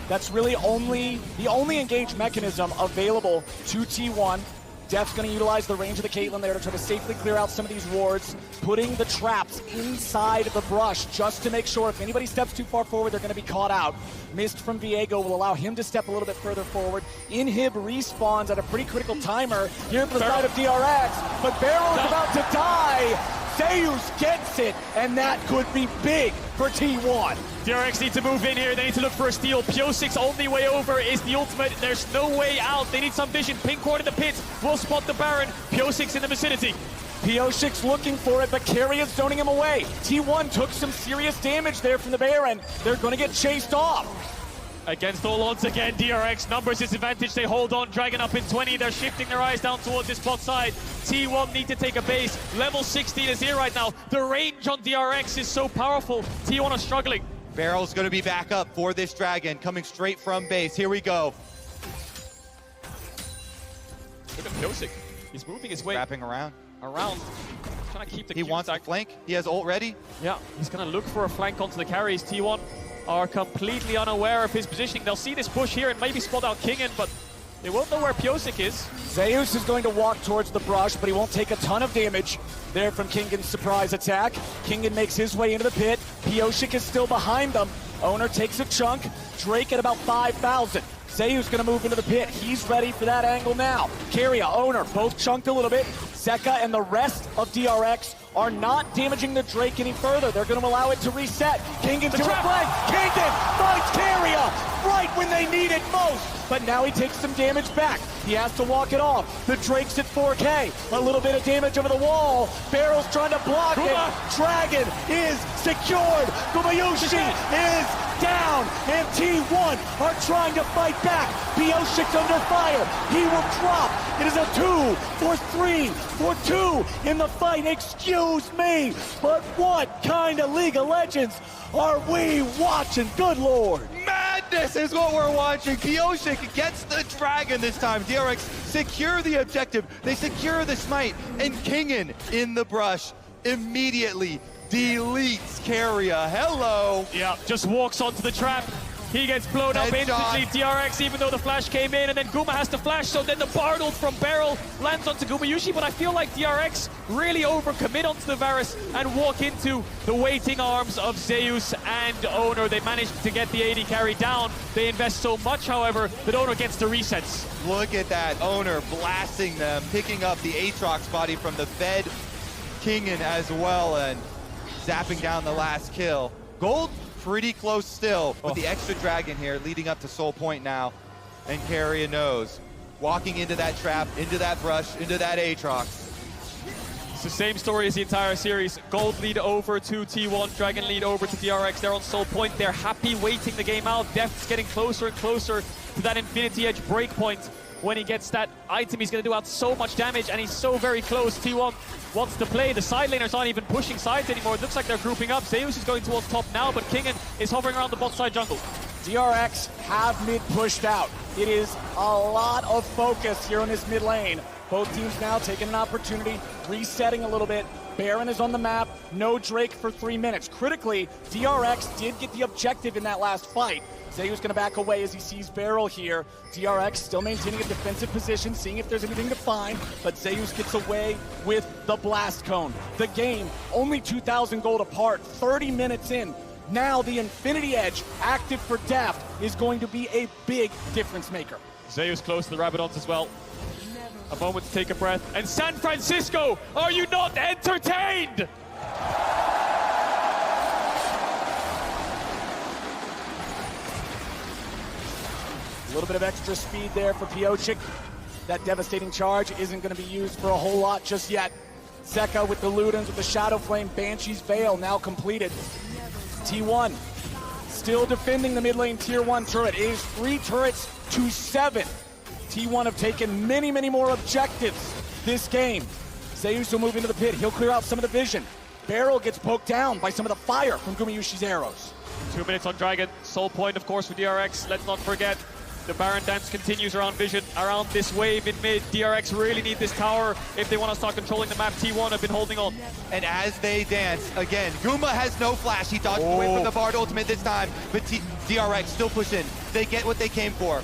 That's really the only engaged mechanism available to T1. Def's going to utilize the range of the Caitlyn there to try to safely clear out some of these wards, putting the traps inside the brush just to make sure if anybody steps too far forward, they're going to be caught out. Mist from Viego will allow him to step a little bit further forward. Inhib respawns at a pretty critical timer here at the side of DRX, but Barrel is about to die. Zeus gets it, and that could be big for T1. DRX need to move in here. They need to look for a steal. Pyosik's only way over is the ultimate. There's no way out. They need some vision. Pink ward in the pit will spot the Baron. Pyosik's in the vicinity. Pyosik's looking for it, but Carry is zoning him away. T1 took some serious damage there from the Baron. They're going to get chased off. Against all odds again, DRX, numbers disadvantage, they hold on, Dragon up in 20, they're shifting their eyes down towards this bot side. T1 need to take a base, level 16 is here right now. The range on DRX is so powerful, T1 are struggling. Barrel's gonna be back up for this Dragon, coming straight from base, here we go. Look at Pyosik, he's moving his way Wrapping around. Trying to keep the He wants to flank, he has ult ready. Yeah, he's gonna look for a flank onto the carries. T1 are completely unaware of his positioning. They'll see this push here and maybe spot out Kingen, but they won't know where Pyosik is. Zeus is going to walk towards the brush, but he won't take a ton of damage there from Kingen's surprise attack. Kingen makes his way into the pit. Pyosik is still behind them. Owner takes a chunk. Drake at about 5,000. Zeus gonna move into the pit. He's ready for that angle now. Keria, Owner, both chunked a little bit. Zeka and the rest of DRX are not damaging the Drake any further. They're gonna allow it to reset. Kingen to a flank. Kingen finds Keria right when they need it most. But now he takes some damage back. He has to walk it off. The Drake's at 4K. A little bit of damage over the wall. Barrel's trying to block it. Dragon is secured. Gumayushi is down. And T1 are trying to fight back. Pyosik under fire. He will drop. It is a 2 for 3 for 2 in the fight. Excuse me. But what kind of League of Legends are we watching? Good Lord. Madness is what we're watching. Pyosik gets the Dragon this time. DRX secure the objective. They secure the smite. And Kingen in the brush immediately deletes Keria. Hello. Yeah, just walks onto the trap. He gets blown up instantly, DRX, even though the flash came in, and then Guma has to flash, so then the Bard ult from Beryl lands onto Gumayushi, but I feel like DRX really overcommit onto the Varus and walk into the waiting arms of Zeus and Owner. They managed to get the AD carry down. They invest so much, however, that Owner gets the resets. Look at that, Owner blasting them, picking up the Aatrox body from the fed Kingen as well, and zapping down the last kill. Gold pretty close still with the extra Dragon here leading up to Soul Point now. And Keria knows. Walking into that trap, into that brush, into that Aatrox. It's the same story as the entire series. Gold lead over to T1, Dragon lead over to DRX. They're on Soul Point. They're happy waiting the game out. Deft's getting closer and closer to that Infinity Edge breakpoint. When he gets that item, he's going to do out so much damage, and he's so very close. T1 wants to play. The side laners aren't even pushing sides anymore. It looks like they're grouping up. Zeus is going towards top now, but Kingen is hovering around the bot side jungle. DRX have mid pushed out. It is a lot of focus here in this mid lane. Both teams now taking an opportunity, resetting a little bit. Baron is on the map, no Drake for 3 minutes. Critically, DRX did get the objective in that last fight. Zeus gonna back away as he sees Beryl here. DRX still maintaining a defensive position, seeing if there's anything to find, but Zeus gets away with the blast cone. The game, only 2,000 gold apart, 30 minutes in. Now the Infinity Edge, active for Deft, is going to be a big difference maker. Zeus close to the Rabadons as well. A moment to take a breath. And San Francisco, are you not entertained? A little bit of extra speed there for Pyosik. That devastating charge isn't going to be used for a whole lot just yet. Zeka with the Ludens, with the Shadow Flame, Banshee's Veil now completed. T1 still defending the mid lane tier 1 turret. It is 3 turrets to 7. T1 have taken many, many more objectives this game. Zeus will move into the pit. He'll clear out some of the vision. Beryl gets poked down by some of the fire from Gumayushi's arrows. 2 minutes on Dragon. Soul Point, of course, for DRX. Let's not forget. The Baron dance continues around Vision, around this wave in mid. DRX really need this tower if they want to start controlling the map. T1 have been holding on. And as they dance, again, Guma has no flash. He dodged away from the Bard ultimate this time, but DRX still push in. They get what they came for.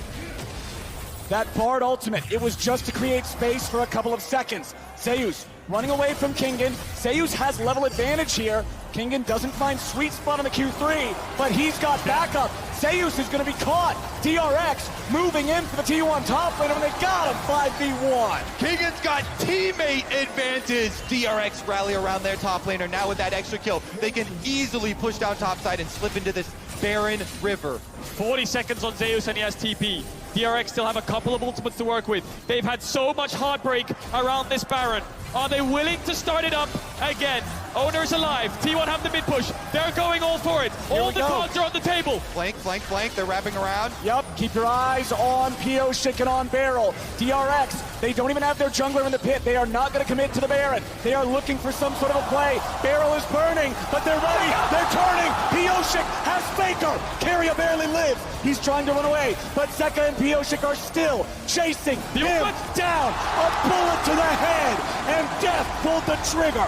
That Bard ultimate, it was just to create space for a couple of seconds. Zeus running away from Kingen. Zeus has level advantage here. Kingen doesn't find sweet spot on the Q3, but he's got backup. Zeus is going to be caught. DRX moving in for the T1 top laner, and they got him 5v1. Kingen's got teammate advantage. DRX rally around their top laner. Now with that extra kill, they can easily push down topside and slip into this barren river. 40 seconds on Zeus and he has TP. DRX still have a couple of ultimates to work with. They've had so much heartbreak around this Baron. Are they willing to start it up again? Owner's alive. T1 have the mid push. They're going all for it. All the cards are on the table. Flank, flank, flank. They're wrapping around. Yep, keep your eyes on Piosik and on Beryl. DRX, they don't even have their jungler in the pit. They are not going to commit to the Baron. They are looking for some sort of a play. Beryl is burning, but they're ready. They're turning. Piosik has Faker. Keria barely lives. He's trying to run away, but Zeka and Piosik are still chasing him down. A bullet to the head, and Death pulled the trigger.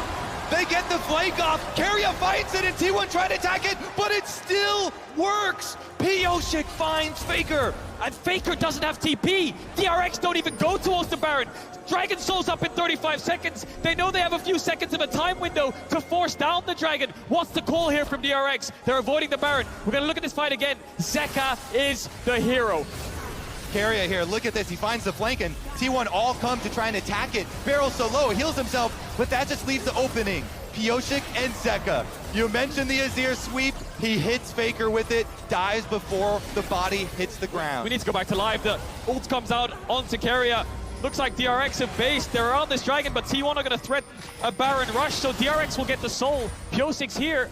They get the flank off. Keria fights it, and T1 tried to attack it, but it still works. Piosik finds Faker. And Faker doesn't have TP. DRX don't even go towards the Baron. Dragon Soul's up in 35 seconds. They know they have a few seconds of a time window to force down the Dragon. What's the call here from DRX? They're avoiding the Baron. We're going to look at this fight again. Zeka is the hero. Keria here, look at this. He finds the flank, and T1 all come to try and attack it. Beryl so low, heals himself, but that just leaves the opening. Piosik and Zeka. You mentioned the Azir sweep. He hits Faker with it, dies before the body hits the ground. We need to go back to live. The ult comes out onto Keria. Looks like DRX have based. They're on this Dragon, but T1 are going to threaten a Baron rush, so DRX will get the soul. Piosik's here.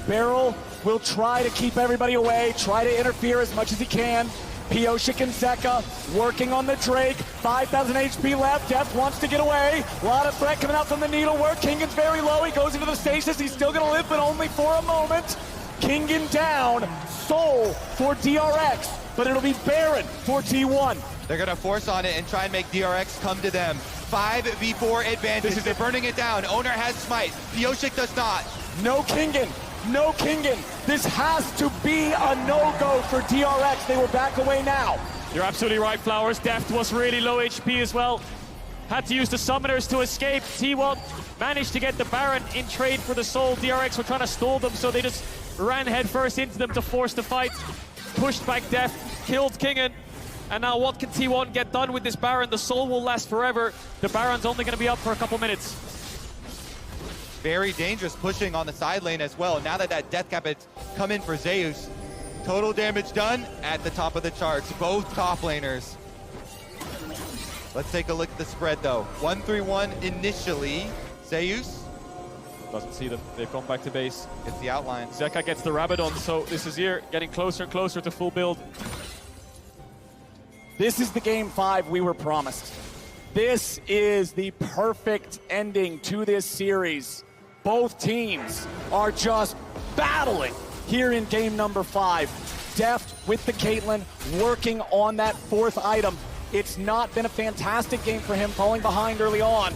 Beryl will try to keep everybody away, try to interfere as much as he can. Piosik and Zeka working on the Drake. 5,000 HP left. Death wants to get away. A lot of threat coming out from the needlework. Kingan's very low. He goes into the stasis. He's still going to live, but only for a moment. Kingan down. Soul for DRX, but it'll be Baron for T1. They're going to force on it and try and make DRX come to them. 5v4 advantage. They're burning it down. Owner has Smite. Piosik does not. No Kingan. No Kingan. This has to be a no-go for DRX. They will back away now. You're absolutely right, Flowers. Deft was really low HP as well. Had to use the summoners to escape. T1 managed to get the Baron in trade for the soul. DRX were trying to stall them, so they just ran headfirst into them to force the fight. Pushed back Deft, killed Kingan. And now what can T1 get done with this Baron? The soul will last forever. The Baron's only going to be up for a couple minutes. Very dangerous pushing on the side lane as well. Now that death cap has come in for Zeus. Total damage done at the top of the charts. Both top laners. Let's take a look at the spread though. 1-3-1 initially. Zeus doesn't see them. They've gone back to base. gets the outline. Zeka gets the Rabadon, so this is here getting closer and closer to full build. This is the game 5 we were promised. This is the perfect ending to this series. Both teams are just battling here in game number 5. Deft with the Caitlyn working on that 4th item. It's not been a fantastic game for him, falling behind early on.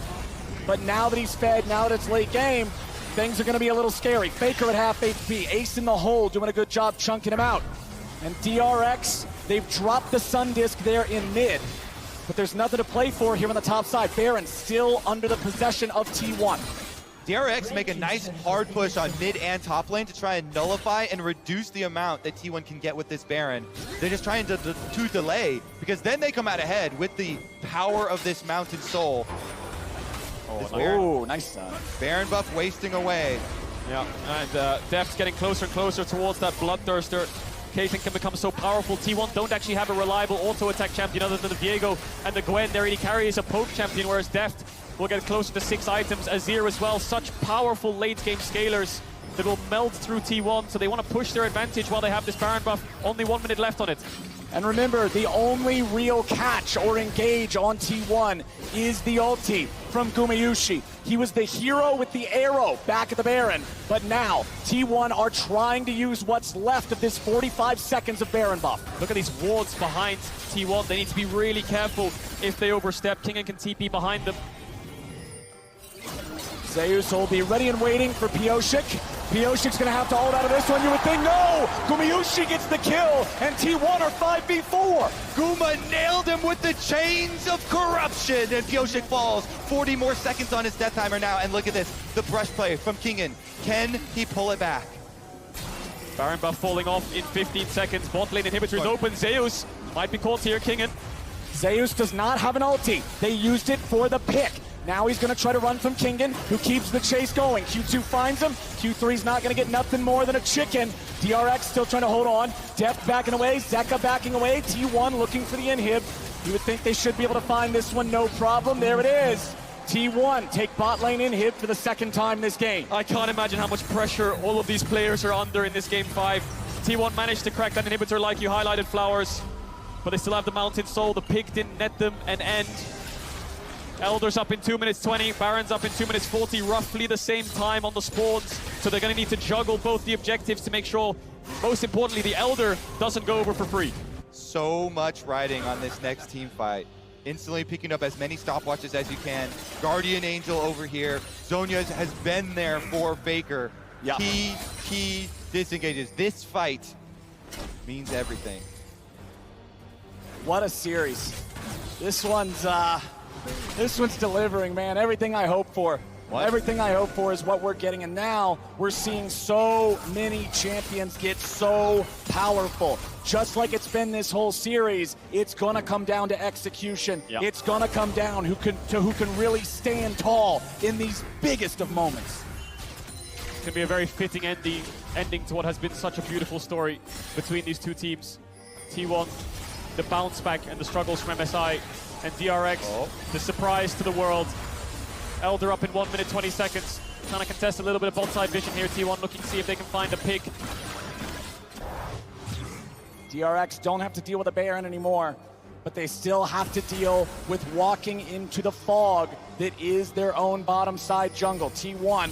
But now that he's fed, now that it's late game, things are going to be a little scary. Faker at half HP, Ace in the hole, doing a good job chunking him out. And DRX, they've dropped the Sun Disc there in mid. But there's nothing to play for here on the top side. Baron still under the possession of T1. DRX make a nice hard push on mid and top lane to try and nullify and reduce the amount that T1 can get with this Baron. They're just trying to delay, because then they come out ahead with the power of this Mountain Soul. Oh, nice. Baron buff wasting away. Yeah, and Deft's getting closer and closer towards that Bloodthirster. Caitlyn can become so powerful. T1 don't actually have a reliable auto-attack champion other than the Viego and the Gwen. Their AD carry is a poke champion, whereas Deft will get closer to 6 items. Azir as well. Such powerful late-game scalers that will melt through T1, so they want to push their advantage while they have this Baron buff. Only 1 minute left on it. And remember, the only real catch or engage on T1 is the ulti from Gumayushi. He was the hero with the arrow back at the Baron, but now T1 are trying to use what's left of this 45 seconds of Baron buff. Look at these wards behind T1. They need to be really careful if they overstep. Kingan can TP behind them. Zeus will be ready and waiting for Piosik. Piosik's going to have to hold out of this one, you would think. No! Gumayushi gets the kill, and T1 are 5v4. Guma nailed him with the chains of corruption, and Piosik falls. 40 more seconds on his death timer now, and look at this. The brush play from Kingan. Can he pull it back? Baron buff falling off in 15 seconds. Bot lane inhibitor is open. Zeus might be caught here, Kingan. Zeus does not have an ulti. They used it for the pick. Now he's going to try to run from Kingan, who keeps the chase going. Q2 finds him. Q3's not going to get nothing more than a chicken. DRX still trying to hold on. Deft backing away. Zeka backing away. T1 looking for the inhib. You would think they should be able to find this one, no problem. There it is. T1 take bot lane inhib for the second time this game. I can't imagine how much pressure all of these players are under in this game 5. T1 managed to crack that inhibitor like you highlighted, Flowers, but they still have the Mountain Soul. The pick didn't net them an end. Elder's up in 2 minutes 20, Baron's up in 2 minutes 40, roughly the same time on the spawns, so they're going to need to juggle both the objectives to make sure, most importantly, the Elder doesn't go over for free. So much riding on this next team fight. Instantly picking up as many stopwatches as you can. Guardian Angel over here. Zhonya has been there for Faker. Yeah. Key disengages. This fight means everything. What a series. This one's delivering, man. Everything I hope for. What? Everything I hope for is what we're getting, and now we're seeing so many champions get so powerful. Just like it's been this whole series, it's gonna come down to execution. Yep. It's gonna come down who can really stand tall in these biggest of moments. It's going to be a very fitting ending to what has been such a beautiful story between these two teams. T1, the bounce back and the struggles from MSI, and DRX, the surprise to the world. Elder up in 1 minute 20 seconds. Trying to contest a little bit of bot side vision here. T1 looking to see if they can find a pick. DRX don't have to deal with a Baron anymore, but they still have to deal with walking into the fog that is their own bottom side jungle. T1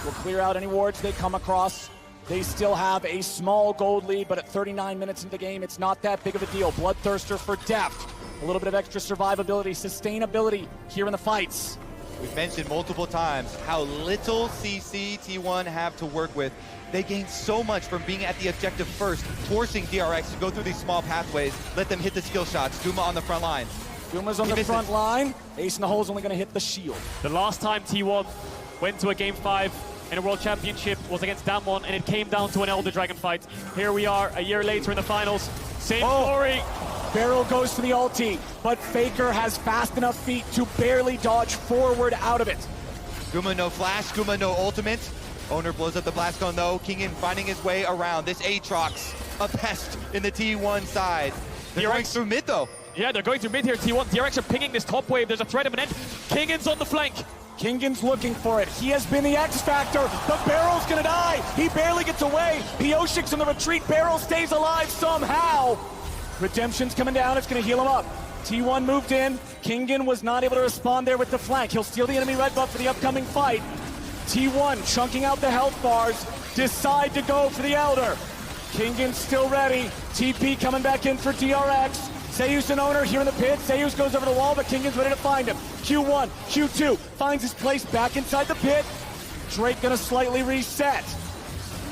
will clear out any wards they come across. They still have a small gold lead, but at 39 minutes into the game, it's not that big of a deal. Bloodthirster for depth. A little bit of extra survivability, sustainability here in the fights. We've mentioned multiple times how little CC T1 have to work with. They gain so much from being at the objective first, forcing DRX to go through these small pathways, let them hit the skill shots. Duma on the front line. Duma's on the front line. Ace in the hole is only going to hit the shield. The last time T1 went to a Game 5 in a World Championship was against Damwon, and it came down to an Elder Dragon fight. Here we are, a year later in the finals. Same story. Barrel goes for the ulti, but Faker has fast enough feet to barely dodge forward out of it. Guma no flash, Guma no ultimate. Owner blows up the blast cone though. Kingin finding his way around. This Aatrox, a pest in the T1 side. They're going through mid though. Yeah, they're going through mid here. T1, DRX are pinging this top wave. There's a threat of an end. Kingin's on the flank. Kingin's looking for it. He has been the X factor. The Barrel's gonna die. He barely gets away. Pioshik's in the retreat. Barrel stays alive somehow. Redemption's coming down. It's gonna heal him up. T1 moved in. Kingin was not able to respond there with the flank. He'll steal the enemy red buff for the upcoming fight. T1 chunking out the health bars. Decide to go for the Elder. Kingin's still ready. TP coming back in for DRX. Seiyu's an owner here in the pit. Seiyu's goes over the wall, but Kingin's ready to find him. Q1, Q2 finds his place back inside the pit. Drake gonna slightly reset.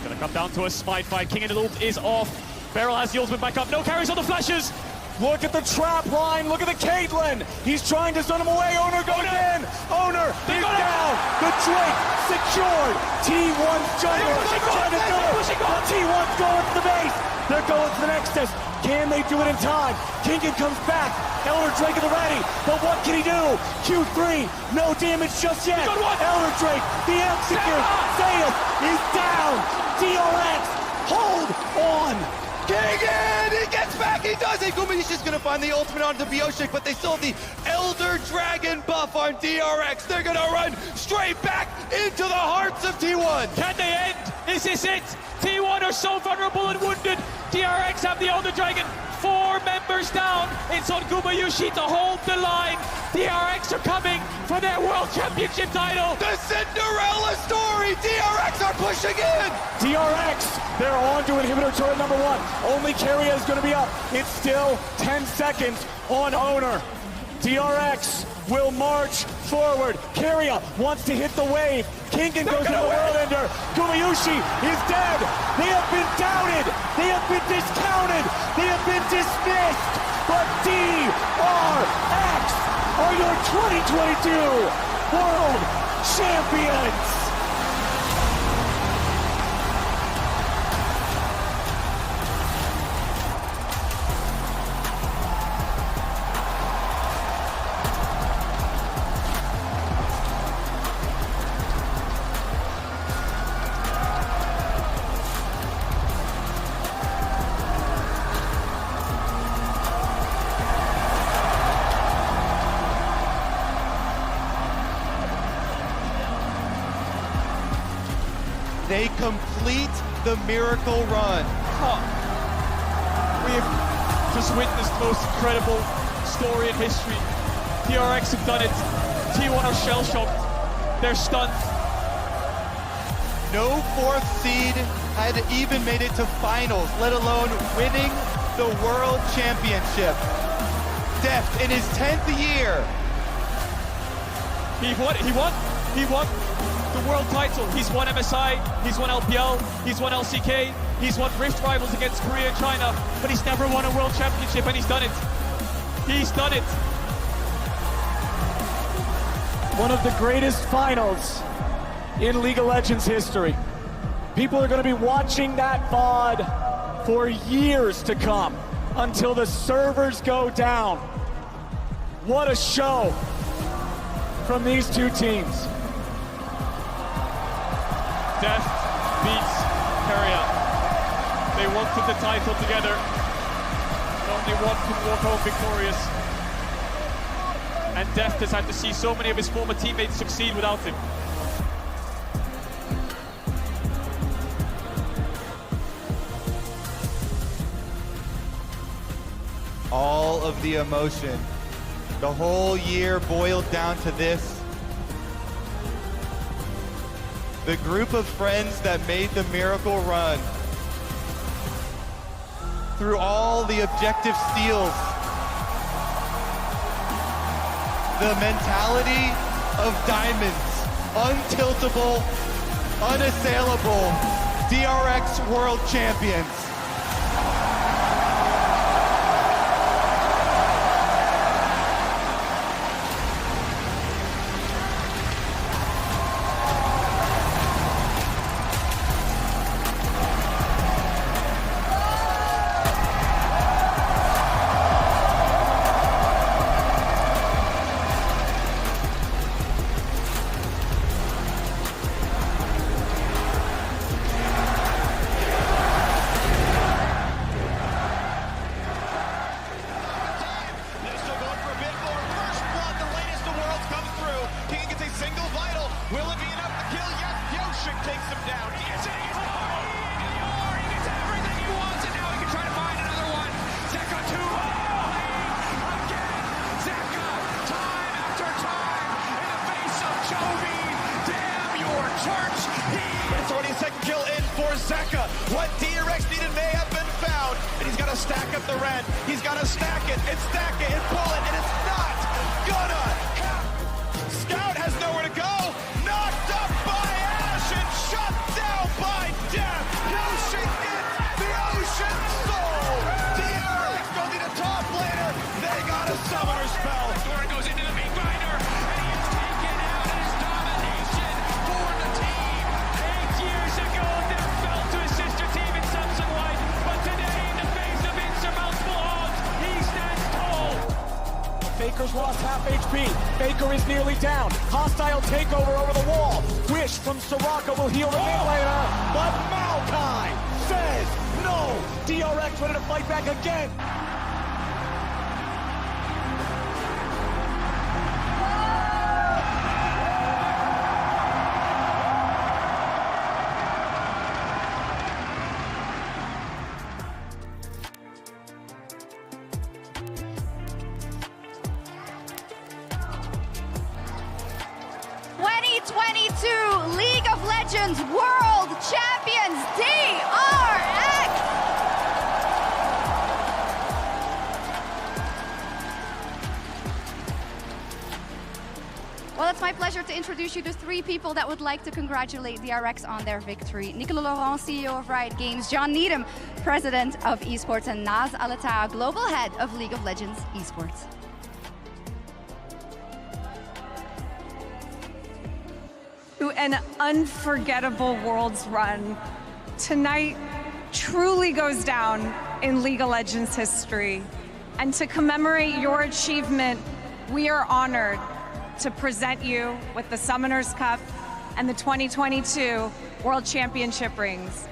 Gonna come down to a smite fight. Kingin ult is off. Barrel has the ultimate back up. No carries on the flashes. Look at the trap line. Look at the Caitlyn. He's trying to stun him away. Owner goes in. Owner is down. The Drake secured. T1's jungle. Trying to do it. T1's going to the base. They're going to the Nexus. Can they do it in time? Kingin comes back. Elder Drake at the ready. But what can he do? Q3. No damage just yet. Elder Drake. The execute. Seiya is down. DRX. Hold on. Kingin! He gets back! He does it! Guma, he's just gonna find the ultimate onto Pioshik, but they still have the Elder Dragon buff on DRX. They're gonna run straight back into the hearts of T1. Can they end? Is this it? T1 are so vulnerable and wounded. DRX have the Elder Dragon. 4 members down. It's on Gumayushi to hold the line. DRX are coming for their World Championship title. The Cinderella story! DRX are pushing in! DRX, they're on to inhibitor turret number 1. Only Keria is going to be up. It's still 10 seconds on Owner. DRX will march forward. Keria wants to hit the wave. Kingin goes to the world ender. Gumayushi is dead. They have been doubted. They have been discounted. They have been dismissed. But DRX are your 2022 World Champions. They complete the miracle run. We've just witnessed the most incredible story in history. DRX have done it. T1 are shell-shocked. They're stunned. No fourth seed had even made it to finals, let alone winning the World Championship. Deft in his 10th year. He won the world title. He's won MSI, he's won LPL, he's won LCK, he's won Rift Rivals against Korea and China, but he's never won a world championship, and he's done it. He's done it. One of the greatest finals in League of Legends history. People are going to be watching that VOD for years to come until the servers go down. What a show from these two teams. Deft beats Korea. They wanted the title together. Only one can walk home victorious. And Deft has had to see so many of his former teammates succeed without him. All of the emotion. The whole year boiled down to this. The group of friends that made the miracle run. Through all the objective steals. The mentality of diamonds. Untiltable, unassailable, DRX world champions. Zeka. What DRX needed may have been found, and he's got to stack up the rent. He's got to stack it and stack it and pull it, and it's not gonna happen. Scout has nowhere to go. Knocked up by Ash and shut down by Death. Yoshi gets the Ocean Soul. DRX don't need a top laner. They got a summoner spell. Thor goes into the meat grinder, and he is taken out in his domination for the team. 8 years ago, there fell to his sister team in Samsung White, but today, in the face of insurmountable odds, he stands tall. Faker's lost half HP. Faker is nearly down. Hostile takeover over the wall. Wish from Soraka will heal the mid laner, but Maokai says no. DRX ready to fight back again. League of Legends World Champions, DRX! Well, it's my pleasure to introduce you to 3 people that would like to congratulate DRX on their victory. Nicolas Laurent, CEO of Riot Games, John Needham, President of Esports, and Naz Alata, Global Head of League of Legends Esports. An unforgettable Worlds run. Tonight truly goes down in League of Legends history. And to commemorate your achievement, we are honored to present you with the Summoners Cup and the 2022 World Championship rings.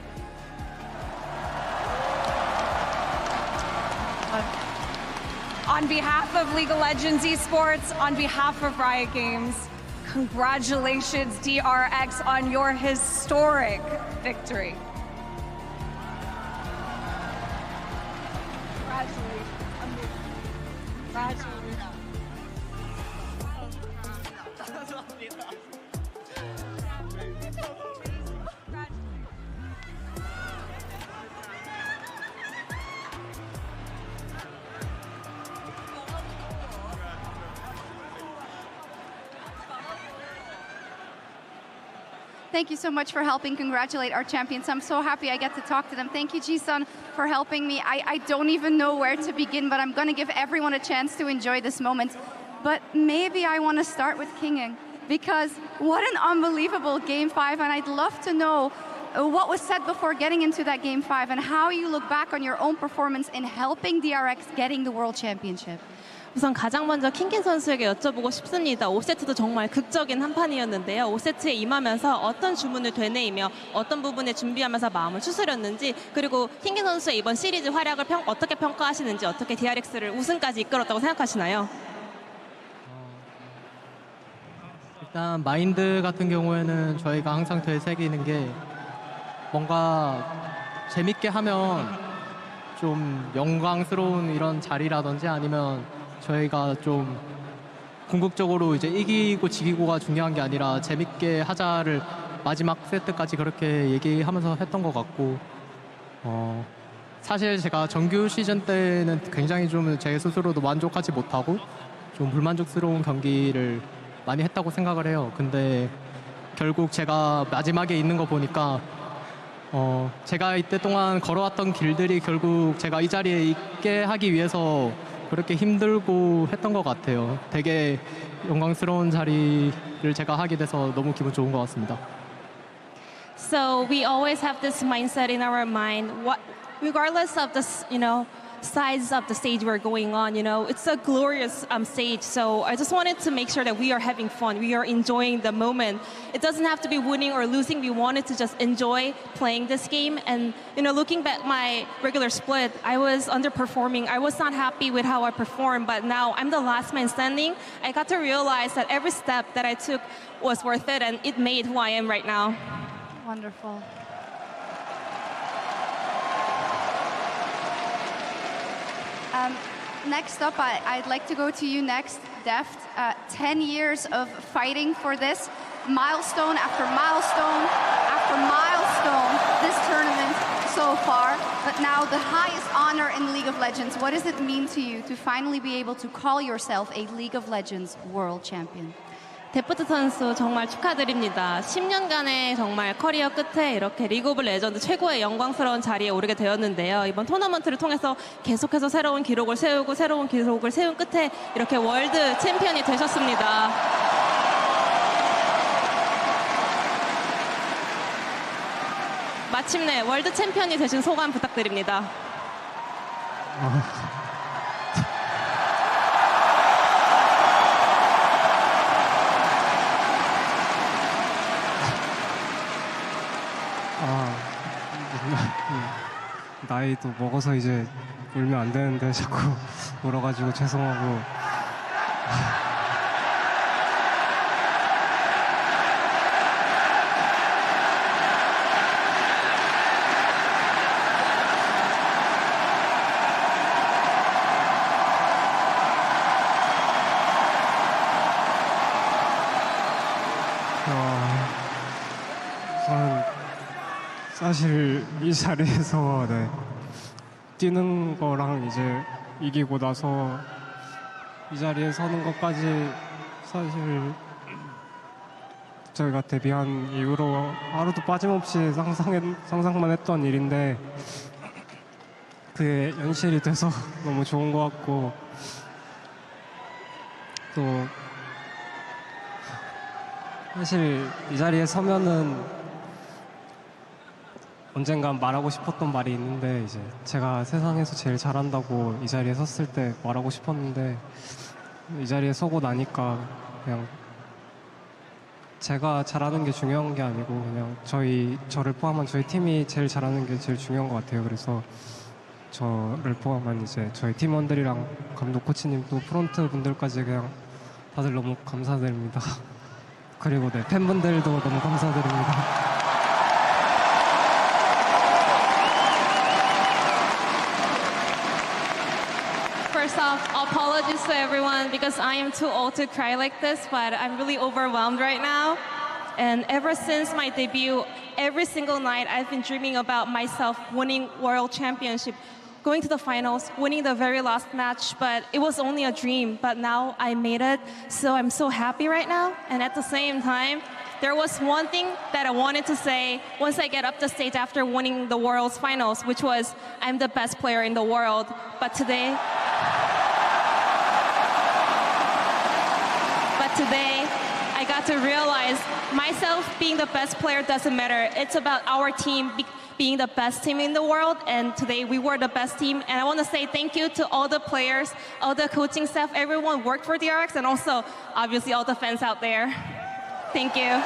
On behalf of League of Legends Esports, on behalf of Riot Games, Congratulations, DRX, on your historic victory. Congratulations. Congratulations. Thank you so much for helping congratulate our champions. I'm so happy I get to talk to them. Thank you, Ji-sun, for helping me. I don't even know where to begin, but I'm going to give everyone a chance to enjoy this moment. But maybe I want to start with Kinging, because what an unbelievable Game 5, and I'd love to know what was said before getting into that Game 5 and how you look back on your own performance in helping DRX getting the World Championship. 우선 가장 먼저 킹긴 선수에게 여쭤보고 싶습니다. 5세트도 정말 극적인 한 판이었는데요. 5세트에 임하면서 어떤 주문을 되뇌이며 어떤 부분에 준비하면서 마음을 추스렸는지, 그리고 킹긴 선수의 이번 시리즈 활약을 어떻게 평가하시는지, 어떻게 DRX를 우승까지 이끌었다고 생각하시나요? 일단 마인드 같은 경우에는 저희가 항상 되새기는 게 뭔가 재밌게 하면 좀 영광스러운 이런 자리라든지 아니면 저희가 좀 궁극적으로 이제 이기고 지기고가 중요한 게 아니라 재밌게 하자를 마지막 세트까지 그렇게 얘기하면서 했던 것 같고, 사실 제가 정규 시즌 때는 굉장히 좀 제 스스로도 만족하지 못하고 좀 불만족스러운 경기를 많이 했다고 생각을 해요. 근데 결국 제가 마지막에 있는 거 보니까 제가 이때 동안 걸어왔던 길들이 결국 제가 이 자리에 있게 하기 위해서 그렇게 힘들고 했던 것 같아요. 되게 영광스러운 자리를 제가 하게 돼서 너무 기분 좋은 것 같습니다. So we always have this mindset in our mind, regardless of the, size of the stage we're going on, it's a glorious stage. So I just wanted to make sure that we are having fun, we are enjoying the moment. It doesn't have to be winning or losing. We wanted to just enjoy playing this game. And looking back my regular split, I was underperforming. I was not happy with how I performed, but now I'm the last man standing. I got to realize that every step that I took was worth it, and it made who I am right now. Wonderful. Next up, I'd like to go to you next, Deft. 10 years of fighting for this, milestone after milestone after milestone, this tournament so far, but now the highest honor in League of Legends. What does it mean to you to finally be able to call yourself a League of Legends world champion? 데프트 선수 정말 축하드립니다. 10년간의 정말 커리어 끝에 이렇게 리그 오브 레전드 최고의 영광스러운 자리에 오르게 되었는데요. 이번 토너먼트를 통해서 계속해서 새로운 기록을 세우고 새로운 기록을 세운 끝에 이렇게 월드 챔피언이 되셨습니다. 마침내 월드 챔피언이 되신 소감 부탁드립니다. 나이도 먹어서 이제 울면 안 되는데 자꾸 울어가지고 죄송하고. 저는 사실 이 자리에서 뛰는 거랑 이제 이기고 나서 이 자리에 서는 것까지 사실 저희가 데뷔한 이후로 하루도 빠짐없이 상상만 했던 일인데 그게 현실이 돼서 너무 좋은 것 같고, 또 사실 이 자리에 서면은 언젠간 말하고 싶었던 말이 있는데, 이제 제가 세상에서 제일 잘한다고 이 자리에 섰을 때 말하고 싶었는데 이 자리에 서고 나니까 그냥 제가 잘하는 게 중요한 게 아니고 그냥 저를 포함한 저희 팀이 제일 잘하는 게 제일 중요한 것 같아요. 그래서 저를 포함한 이제 저희 팀원들이랑 감독 코치님 또 프론트 분들까지 그냥 다들 너무 감사드립니다. 그리고 네, 팬분들도 너무 감사드립니다. First off, apologies to everyone because I am too old to cry like this, but I'm really overwhelmed right now. And ever since my debut, every single night I've been dreaming about myself winning World Championship, going to the finals, winning the very last match, but it was only a dream, but now I made it. So I'm so happy right now. And at the same time, there was one thing that I wanted to say once I get up the stage after winning the World's finals, which was I'm the best player in the world. But today, I got to realize myself being the best player doesn't matter. It's about our team being the best team in the world, and today we were the best team. And I want to say thank you to all the players, all the coaching staff, everyone worked for DRX, and also obviously all the fans out there. Thank you.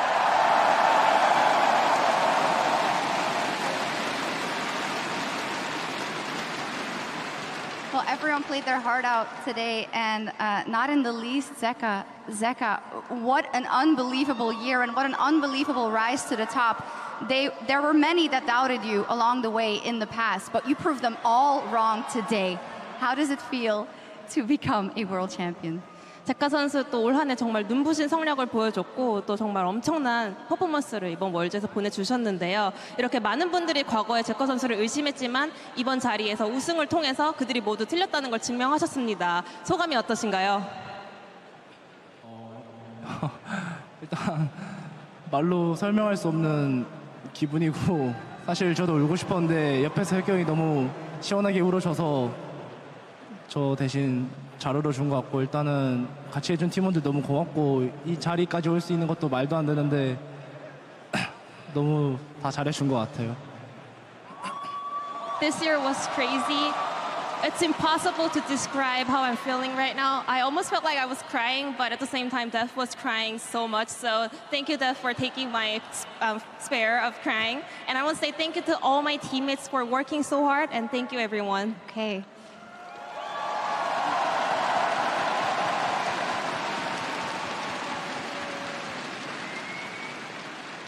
Well, everyone played their heart out today, and not in the least, Zeka. Zeka, what an unbelievable year and what an unbelievable rise to the top. There were many that doubted you along the way in the past, but you proved them all wrong today. How does it feel to become a world champion? 제카 선수 또 올 한 해 정말 눈부신 성력을 보여줬고 또 정말 엄청난 퍼포먼스를 이번 월드에서 보내주셨는데요. 이렇게 많은 분들이 과거에 제카 선수를 의심했지만 이번 자리에서 우승을 통해서 그들이 모두 틀렸다는 걸 증명하셨습니다. 소감이 어떠신가요? 일단 말로 설명할 수 없는 기분이고 사실 저도 울고 싶었는데 옆에서 혜경이 너무 시원하게 울어줘서 저 대신 잘 울어준 것 같고 일단은 같이 해준 팀원들 너무 고맙고 이 자리까지 올 수 있는 것도 말도 안 되는데 너무 다 잘해준 것 같아요. This year was crazy. It's impossible to describe how I'm feeling right now. I almost felt like I was crying, but at the same time, Def was crying so much. So thank you, Def, for taking my spare of crying. And I want to say thank you to all my teammates for working so hard, and thank you, everyone. Okay.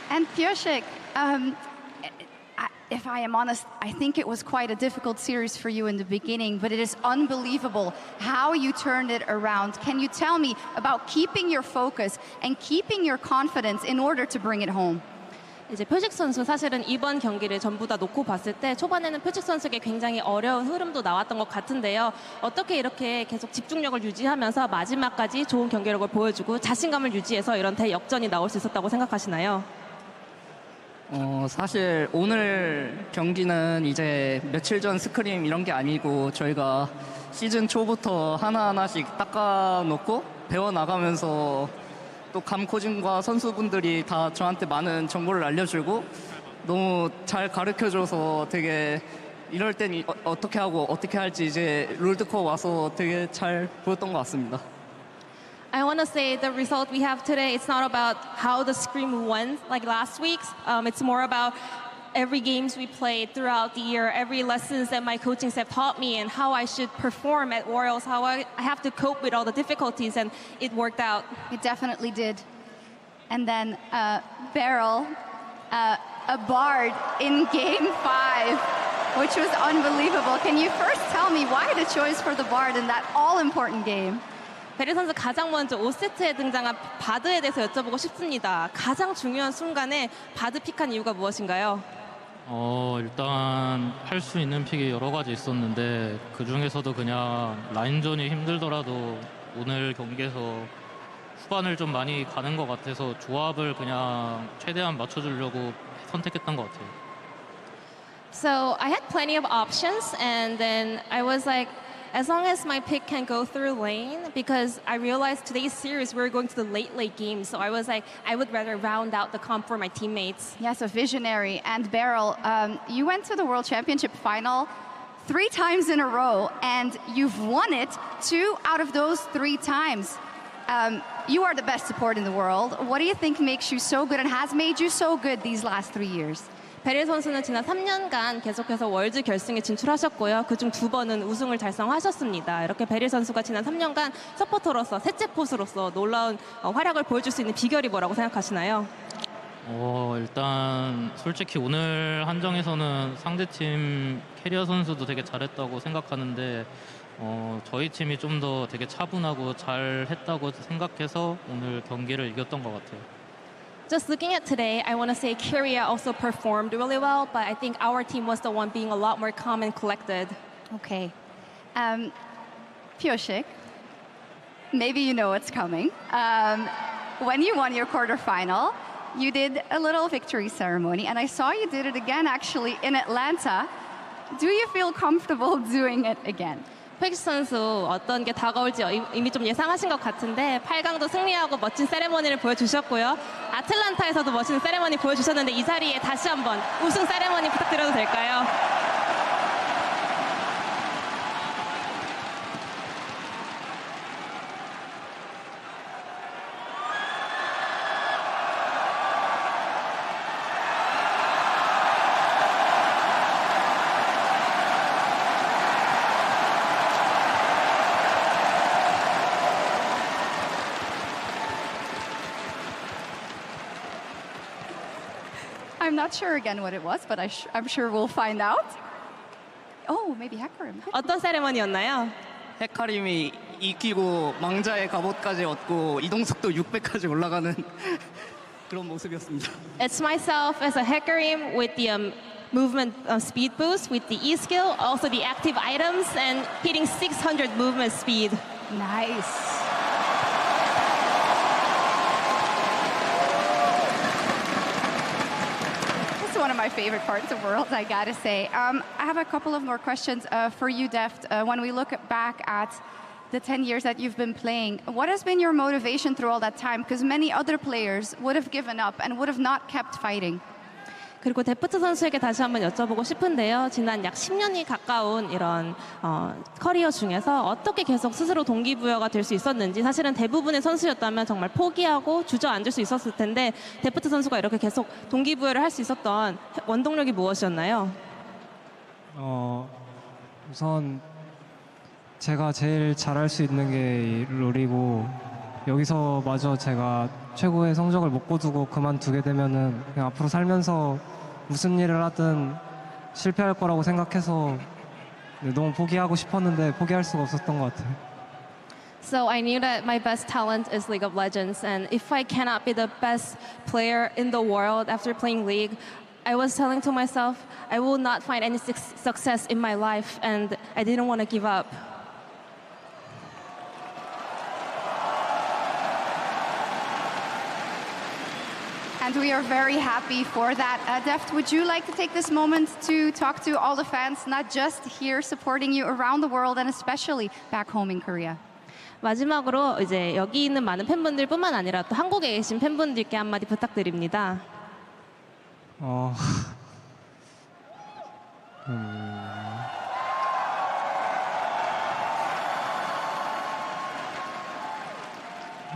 And Piotrek, if I am honest, I think it was quite a difficult series for you in the beginning, but it is unbelievable how you turned it around. Can you tell me about keeping your focus and keeping your confidence in order to bring it home? 이제 표식 선수 사실은 이번 경기를 전부 다 놓고 봤을 때 초반에는 표식 선수에게 굉장히 어려운 흐름도 나왔던 것 같은데요. 어떻게 이렇게 계속 집중력을 유지하면서 마지막까지 좋은 경기력을 보여주고 자신감을 유지해서 이런 대역전이 나올 수 있었다고 생각하시나요? 사실 오늘 경기는 이제 며칠 전 스크림 이런 게 아니고 저희가 시즌 초부터 하나하나씩 닦아놓고 배워나가면서 또 감코진과 선수분들이 다 저한테 많은 정보를 알려주고 너무 잘 가르쳐줘서 되게 이럴 땐 어떻게 하고 어떻게 할지 이제 롤드컵 와서 되게 잘 보였던 것 같습니다. I want to say the result we have today, it's not about how the scrim went like last week's. It's more about every games we played throughout the year, every lessons that my coaching staff taught me and how I should perform at Worlds, how I have to cope with all the difficulties, and it worked out. It definitely did. And then Beryl, a Bard in Game 5, which was unbelievable. Can you first tell me why the choice for the Bard in that all-important game? 베리 선수 가장 먼저 5세트에 등장한 바드에 대해서 여쭤보고 싶습니다. 가장 중요한 순간에 바드 픽한 이유가 무엇인가요? 일단 할 수 있는 픽이 여러 가지 있었는데 그 중에서도 그냥 라인전이 힘들더라도 오늘 경기에서 후반을 좀 많이 가는 것 같아서 조합을 그냥 최대한 맞춰주려고 선택했던 것 같아요. So I had plenty of options, and then I was like, as long as my pick can go through lane, because I realized today's series we're going to the late games, so I was like, I would rather round out the comp for my teammates. Yes, a visionary. And Beryl, you went to the World Championship final 3 times in a row, and you've won it 2 out of those 3 times. You are the best support in the world. What do you think makes you so good and has made you so good these last 3 years? 베릴 선수는 지난 3년간 계속해서 월드 결승에 진출하셨고요. 그중 2번은 우승을 달성하셨습니다. 이렇게 베릴 선수가 지난 3년간 서포터로서 셋째 포수로서 놀라운 활약을 보여줄 수 있는 비결이 뭐라고 생각하시나요? 일단 솔직히 오늘 한정에서는 상대팀 캐리어 선수도 되게 잘했다고 생각하는데 저희 팀이 좀 더 되게 차분하고 잘했다고 생각해서 오늘 경기를 이겼던 것 같아요. Just looking at today, I want to say Korea also performed really well, but I think our team was the one being a lot more calm and collected. Okay. Pioshik, maybe you know what's coming. When you won your quarterfinal, you did a little victory ceremony, and I saw you did it again actually in Atlanta. Do you feel comfortable doing it again? 팩스 선수 어떤 게 다가올지 이미 좀 예상하신 것 같은데 8강도 승리하고 멋진 세레머니를 보여주셨고요. 아틀란타에서도 멋진 세레머니 보여주셨는데 이 자리에 다시 한번 우승 세레머니 부탁드려도 될까요? I'm not sure again what it was, but I'm sure we'll find out. Oh, maybe Hekarim. 어떤 세레머니였나요? 헤카림이 이기고 망자의 갑옷까지 얻고 이동속도 600까지 올라가는 그런 모습이었습니다. It's myself as a Hekarim with the movement speed boost with the E skill, also the active items, and hitting 600 movement speed. Nice. One of my favorite parts of Worlds, I gotta say. I have a couple of more questions for you, Deft. When we look back at the 10 years that you've been playing, what has been your motivation through all that time? Because many other players would have given up and would have not kept fighting. 그리고 데프트 선수에게 다시 한번 여쭤보고 싶은데요. 지난 약 10년이 가까운 이런 커리어 중에서 어떻게 계속 스스로 동기부여가 될 수 있었는지, 사실은 대부분의 선수였다면 정말 포기하고 주저앉을 수 있었을 텐데 데프트 선수가 이렇게 계속 동기부여를 할 수 있었던 원동력이 무엇이었나요? 우선 제가 제일 잘할 수 있는 게 롤이고, 여기서 마저 제가 최고의 성적을 못 거두고 그만두게 되면은 그냥 앞으로 살면서 무슨 일을 하든 실패할 거라고 생각해서 너무 포기하고 싶었는데 포기할 수가 없었던 것 같아요. So I knew that my best talent is League of Legends, and if I cannot be the best player in the world after playing League, I was telling to myself I will not find any success in my life, and I didn't want to give up. And we are very happy for that. Deft, would you like to take this moment to talk to all the fans, not just here supporting you around the world and especially back home in Korea? 마지막으로 이제 여기 있는 많은 팬분들뿐만 아니라 또 한국에 계신 팬분들께 한마디 부탁드립니다.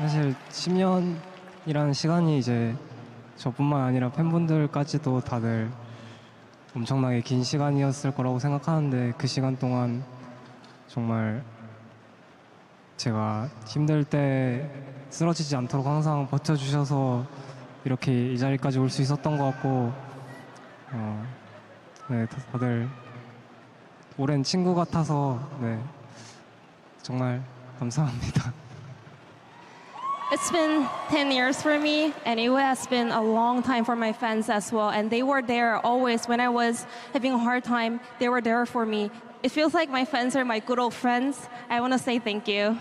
사실 10년이라는 시간이 이제 저뿐만 아니라 팬분들까지도 다들 엄청나게 긴 시간이었을 거라고 생각하는데, 그 시간 동안 정말 제가 힘들 때 쓰러지지 않도록 항상 버텨주셔서 이렇게 이 자리까지 올 수 있었던 것 같고, 네, 다들 오랜 친구 같아서 네, 정말 감사합니다. It's been 10 years for me, and it has been a long time for my fans as well. And they were there always when I was having a hard time. They were there for me. It feels like my fans are my good old friends. I want to say thank you.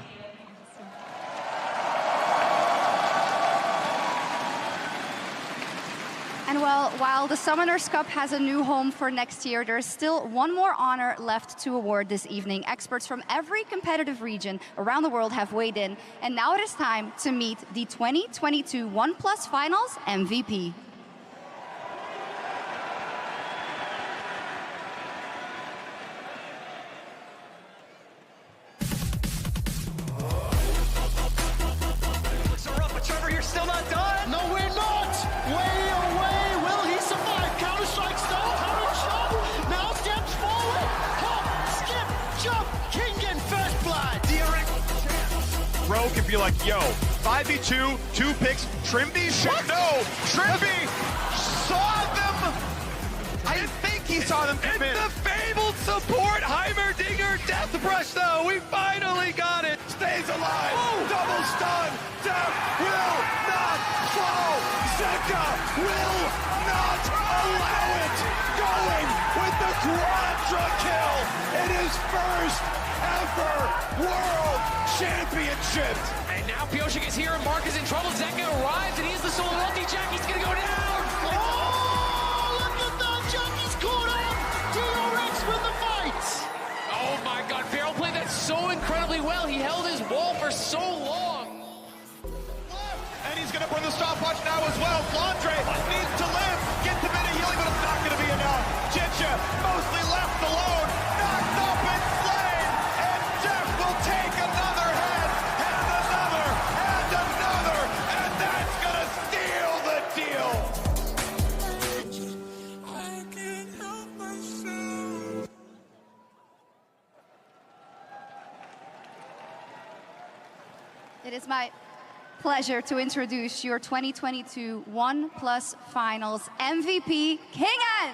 And well, while the Summoners Cup has a new home for next year, there's still one more honor left to award this evening. Experts from every competitive region around the world have weighed in, and now it is time to meet the 2022 OnePlus Finals MVP. But Trevor, you're still not done. No, we're not. Way away. Will he survive? Counter-Strike's smoke and be like, yo, 5v2, 2 picks, Trimby should know. Trimby saw them. I think he saw them commit. It's the fabled support Heimerdinger death brush, though. We finally got it. Stays alive. Double stun. Death will not fall. Zeka will not allow it. Going with the quadra kill in his first ever World Championship. And now Pioshik is here and Mark is in trouble. Zeka arrives and he is the solo multi-jack. He's going to go down. Oh, look at that. Jackie's caught up. DRX with the fight. Oh my God, Barrel played that so incredibly well. He held his wall for so long. And he's going to burn the stopwatch now as well. Flandre needs to live. Get the bit of healing, but it's not going to be enough. Chicha mostly left alone. Knocked up and slain. And Jeff will take another head. And another. And another. And that's going to steal the deal. It is my pleasure to introduce your 2022 OnePlus Finals MVP, Kingen!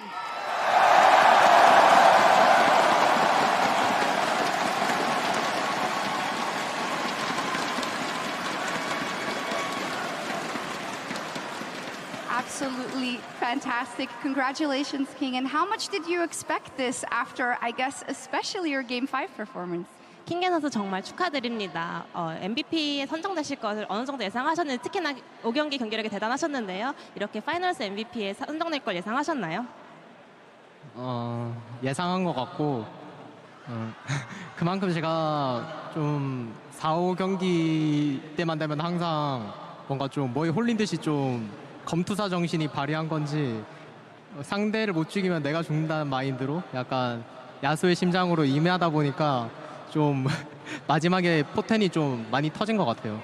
Absolutely fantastic. Congratulations, Kingen. How much did you expect this after, I guess, especially your Game 5 performance? 킹겐 선수 정말 축하드립니다. MVP에 선정되실 것을 어느 정도 예상하셨는지 특히나 5경기 경기력이 대단하셨는데요. 이렇게 파이널스 MVP에 선정될 걸 예상하셨나요? 예상한 것 같고 그만큼 제가 좀 4, 5경기 때만 되면 항상 뭔가 좀 뭐에 홀린 듯이 좀 검투사 정신이 발휘한 건지 상대를 못 죽이면 내가 죽는다는 마인드로 약간 야수의 심장으로 임하다 보니까 좀 마지막에 포텐이 좀 많이 터진 것 같아요.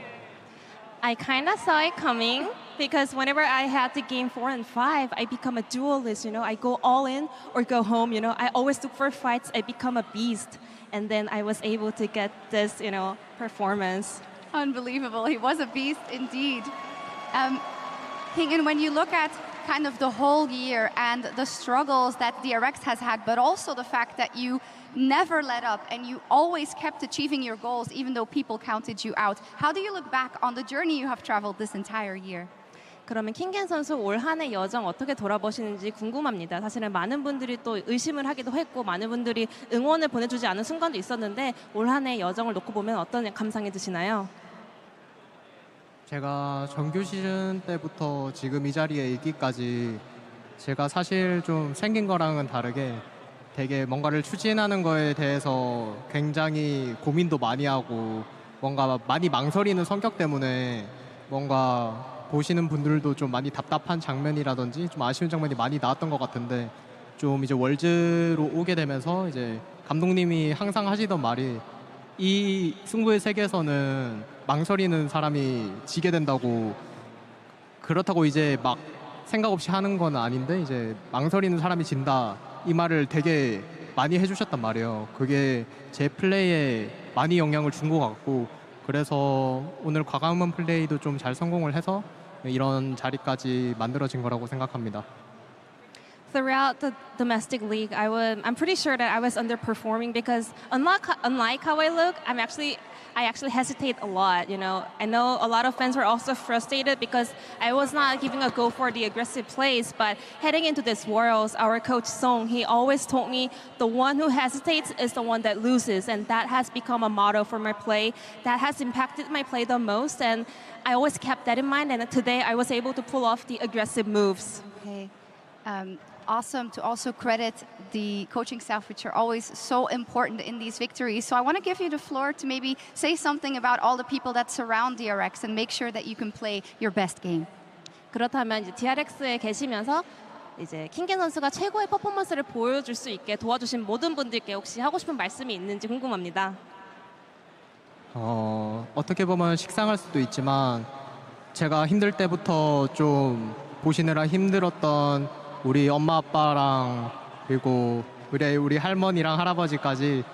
I kind of saw it coming because whenever I had the game 4 and 5, I become a duelist, you know. I go all in or go home, you know. I always look for fights. I become a beast. And then I was able to get this, you know, performance. Unbelievable. He was a beast indeed. Kingen, when you look at kind of the whole year and the struggles that DRX has had, but also the fact that you never let up and you always kept achieving your goals even though people counted you out. How do you look back on the journey you have traveled this entire year? 그러면 킹겐 선수 올 한 해 여정 어떻게 돌아보시는지 궁금합니다. 사실은 많은 분들이 또 의심을 하기도 했고 많은 분들이 응원을 보내주지 않은 순간도 있었는데 올 한 해 여정을 놓고 보면 어떤 감상이 드시나요? 제가 정규 시즌 때부터 지금 이 자리에 있기까지 제가 사실 좀 생긴 거랑은 다르게 되게 뭔가를 추진하는 거에 대해서 굉장히 고민도 많이 하고 뭔가 많이 망설이는 성격 때문에 뭔가 보시는 분들도 좀 많이 답답한 장면이라든지 좀 아쉬운 장면이 많이 나왔던 것 같은데 좀 이제 월즈로 오게 되면서 이제 감독님이 항상 하시던 말이 이 승부의 세계에서는 망설이는 사람이 지게 된다고 그렇다고 이제 막 생각 없이 하는 건 아닌데 이제 망설이는 사람이 진다 이 말을 되게 많이 해주셨단 말이에요. 그게 제 플레이에 많이 영향을 준 것 같고 그래서 오늘 과감한 플레이도 좀 잘 성공을 해서 이런 자리까지 만들어진 거라고 생각합니다. Throughout the domestic league, I'm pretty sure that I was underperforming because unlike how I look, I actually hesitate a lot, you know. I know a lot of fans were also frustrated because I was not giving a go for the aggressive plays, but heading into this Worlds, our coach Song, he always told me the one who hesitates is the one that loses, and that has become a motto for my play. That has impacted my play the most, and I always kept that in mind, and today I was able to pull off the aggressive moves. Okay. Awesome to also credit the coaching staff, which are always so important in these victories. So I want to give you the floor to maybe say something about all the people that surround DRX and make sure that you can play your best game. 그렇다면 이제 DRX에 계시면서 이제 킹겐 선수가 최고의 퍼포먼스를 보여줄 수 있게 도와주신 모든 분들께 혹시 하고 싶은 말씀이 있는지 궁금합니다. 어떻게 보면 식상할 수도 있지만 제가 힘들 때부터 좀 보시느라 힘들었던 우리 엄마 아빠랑 그리고 우리 할머니랑 할아버지까지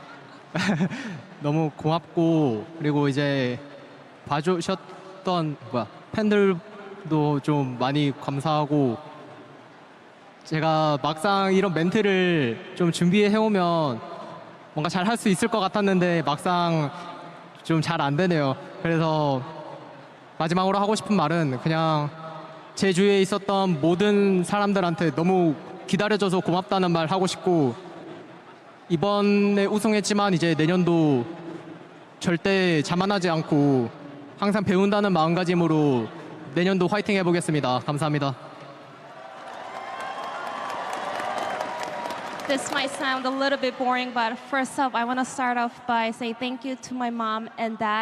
너무 고맙고 그리고 이제 봐주셨던 팬들도 좀 많이 감사하고 제가 막상 이런 멘트를 좀 준비해 오면 뭔가 잘 할 수 있을 것 같았는데 막상 좀 잘 안 되네요. 그래서 마지막으로 하고 싶은 말은 그냥 제 주위에 있었던 모든 사람들한테 너무 기다려줘서 고맙다는 말 하고 싶고 이번에 우승했지만 이제 내년도 절대 자만하지 않고 항상 배운다는 마음가짐으로 내년도 화이팅 해보겠습니다. 감사합니다. This might sound a little bit boring, but first off, I want to start off by saying thank you to my mom and dad.